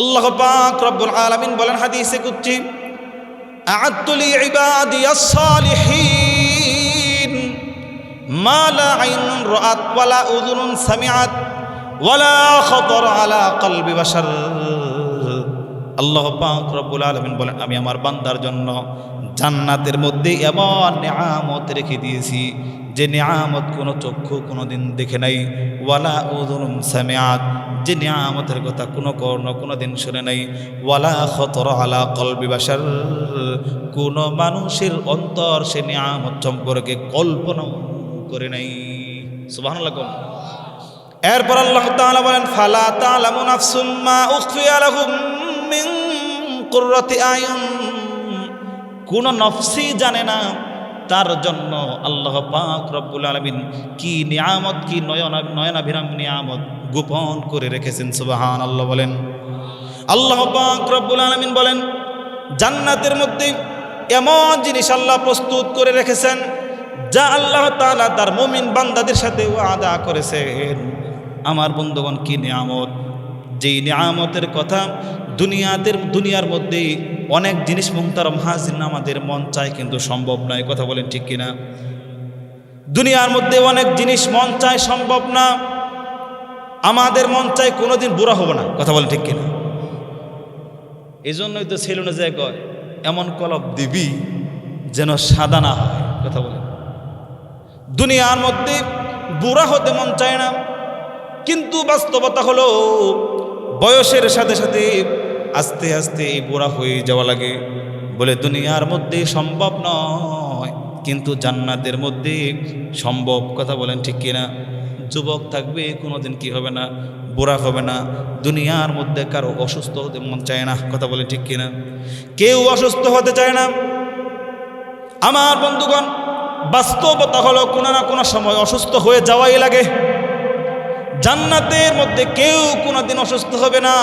আল্লাহ পাক রব্বুল আলামিন বলেন হাদিসে কুদসি, আ'আদতু লি ইবাদিয়াস সালিহিন রাআত ওয়ালা উযুনুন সামিআত ওয়ালা খাতার আলা কলবি বাশার। আল্লাহ পাক রব্বুল আলামিন বলেন, আমি আমার বান্দার জন্য জান্নাতের মধ্যে এমন নিয়ামত রেখে দিয়েছি যে নিয়ামত কোনো চক্ষু কোনোদিন দেখে নাই, ওয়ালা উযুনুন সামিআত, যে নিয়ামতের কথা কোনো কর্ণ কোনোদিন শুনে নাই, ওয়ালা খাতার আলা কলবি বাশার, কোনো মানুষের অন্তর সে নিয়ামত সম্পর্কে কল্পনা করে নাই। সুবহানাল্লাহ। এরপর আল্লাহ তাআলা বলেন, ফালা তা'লামু নাফসুম মা উখফিয়া লাহুম মিন কুররাতি আয়ুন, কোন নফসি জানে না তার জন্য আল্লাহ পাক রব্বুল আলামিন কি নিয়ামত, কি নয়নাভিরাম নিয়ামত গোপন করে রেখেছেন। সুবহানাল্লাহ বলেন। আল্লাহ পাক রব্বুল আলামিন বলেন, জান্নাতের মধ্যে এমন জিনিস আল্লাহ প্রস্তুত করে রেখেছেন যা আল্লাহ তাআলা তার মুমিন বান্দাদের সাথে ওয়াদা করেছেন। আমার বন্ধুগণ, কি নিয়ামত! যেই নিয়ামতের কথা দুনিয়ার মধ্যে অনেক জিনিস মুহতারাম হাজিরিন আমাদের মন চায় কিন্তু সম্ভব নয়। কথা বলেন ঠিক কিনা? দুনিয়ার মধ্যে অনেক জিনিস মন চায়, সম্ভব না। আমাদের মন চায় কোনোদিন বুড়া হব না। কথা বলেন ঠিক কিনা? এই জন্যই তো ছিল না যে কয় এমন কলব দিবি যেন সাদা না হয়। কথা বলেন। দুনিয়ার মধ্যে বুড়া হতে মন চায় না, কিন্তু বাস্তবতা হলো বয়সের সাথে সাথে আস্তে আস্তে এই বুড়া হয়ে যাওয়া লাগে। বলে দুনিয়ার মধ্যে সম্ভব নয়, কিন্তু জান্নাতের মধ্যে সম্ভব। কথা বলেন ঠিক কিনা? যুবক থাকবে, কোনোদিন কি হবে না, বুড়া হবে না। দুনিয়ার মধ্যে কারো অসুস্থ হতে মন চায় না। কথা বলেন ঠিক কিনা? কেউ অসুস্থ হতে চায় না। আমার বন্ধুগণ, বাস্তবতা হলো কোনো না কোনো সময় অসুস্থ হয়ে যাওয়াই লাগে। জান্নাতের মধ্যে কেউ কোনোদিন অসুস্থ হবে না।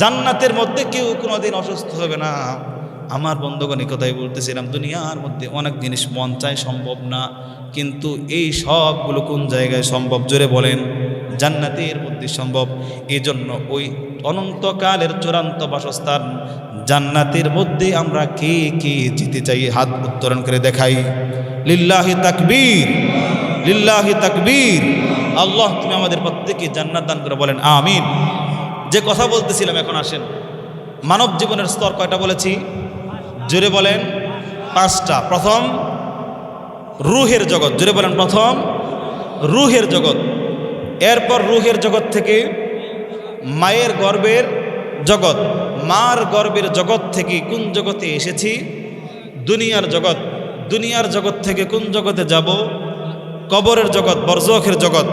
জান্নাতের মধ্যে কেউ কোনোদিন অসুস্থ হবে না। আমার বন্ধুগণ, এই কথাই বলতেছিলাম, দুনিয়ার মধ্যে অনেক জিনিস মন চায়, সম্ভব না, কিন্তু এই সবগুলো কোন জায়গায় সম্ভব? জোরে বলেন। জান্নাতের মধ্যে সম্ভব। এই জন্য ওই অনন্তকালের চূড়ান্ত বাসস্থান জান্নাতের মধ্যে আমরা কে কে যেতে চাই? হাত উত্তোলন করে দেখাই। লিল্লাহি তাকবীর, লিল্লাহি তাকবীর। আল্লাহ তুমি আমাদের প্রত্যেককে জান্নাত দান করে বলেন আমিন। যে কথা বলতেছিলাম, এখন আসেন, মানব জীবনের স্তর কয়টা বলেছি? জোরে বলেন, 5টা। প্রথম রূহের জগৎ। জোরে বলেন, প্রথম রূহের জগৎ। এরপর রূহের জগৎ থেকে মায়ের গর্ভের জগৎ। মার গর্ভের জগৎ থেকে কোন জগতে এসেছি? দুনিয়ার জগৎ। দুনিয়ার জগৎ থেকে কোন জগতে যাব? কবরের জগৎ, বরজখের জগৎ।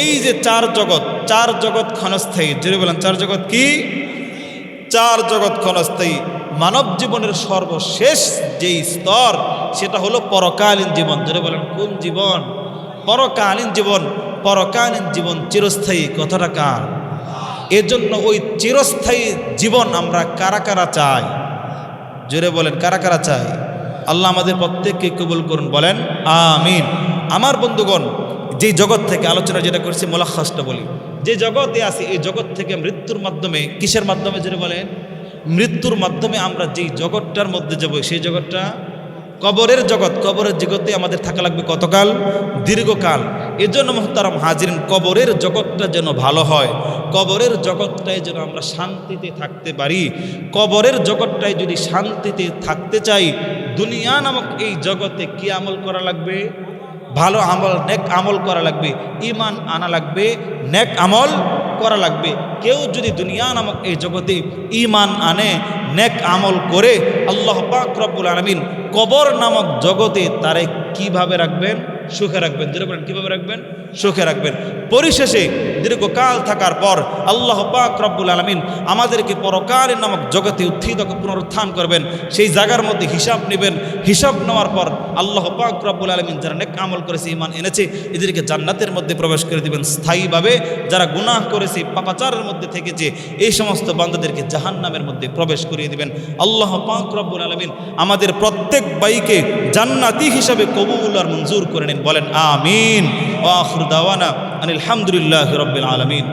এই যে 4 জগৎ, 4 জগৎ ক্ষণস্থায়ী। জোরে বলেন, 4 জগৎ কি? 4 জগৎ ক্ষণস্থায়ী। মানব জীবনের সর্বশেষ যেই স্তর সেটা হলো পরকালীন জীবন। জোরে বলেন, কোন জীবন? পরকালীন জীবন। পরকালীন জীবন চিরস্থায়ী। কথাটা কার? এজন্য ওই চিরস্থায়ী জীবন আমরা কারা কারা চাই? জোরে বলেন, কারা কারা চাই? আল্লাহ আমাদের প্রত্যেককে কবুল করুন, বলেন আমিন। আমার বন্ধুগণ, যে জগৎ থেকে আলোচনা যেটা করছি, মোলাখাসটা বলি, যে জগতে আছে এই জগৎ থেকে মৃত্যুর মাধ্যমে, কিসের মাধ্যমে? জোরে বলেন, মৃত্যুর মাধ্যমে আমরা যেই জগৎটার মধ্যে যাব সেই জগৎটা কবরের জগৎ। কবরের জগতে আমাদের থাকা লাগবে কতকাল? দীর্ঘকাল। এজন্য মুহতারাম হাজিরিন, কবরের জগৎটা যেন ভালো হয়, কবরের জগৎটায় যেন আমরা শান্তিতে থাকতে পারি। কবরের জগৎটায় যদি শান্তিতে থাকতে চাই, দুনিয়া নামক এই জগতে কি আমল করা লাগবে? ভালো আমল, নেক আমল করা লাগবে, ঈমান আনা লাগবে, নেক আমল করা লাগবে। কেউ যদি দুনিয়া নামক এই জগতে ঈমান আনে, নেক আমল করে, আল্লাহ পাক রব্বুল আলামিন কবর নামক জগতে তারে কিভাবে রাখবেন? সুখে রাখবেন। যেটা বলেন, কিভাবে রাখবেন? সুখে রাখবেন। পরিশেষে দীর্ঘকাল থাকার পর আল্লাহ পাক রব্বুল আলামিন আমাদেরকে পরকালের নামক জগতে পুনরুত্থান করবেন। সেই জায়গার মধ্যে হিসাব নেবেন। হিসাব নেওয়ার পর আল্লাহ পাক রব্বুল আলামিন যারা নেক আমল করেছে, ঈমান এনেছে, এদেরকে জান্নাতের মধ্যে প্রবেশ করে দিবেন স্থায়ীভাবে। যারা গুনাহ করেছে, পাপাচারের মধ্যে থেকেছে, এই সমস্ত বান্দাদেরকে জাহান্নামের মধ্যে প্রবেশ করিয়ে দিবেন। আল্লাহ পাক রব্বুল আলামিন আমাদের প্রত্যেক ভাইকে জান্নাতি হিসাবে কবুল আর মঞ্জুর করে নিন, বলেন আমিন। ওয়া আখিরু দাওয়ানা আনিল হামদুলিল্লাহি রাব্বিল আলামিন।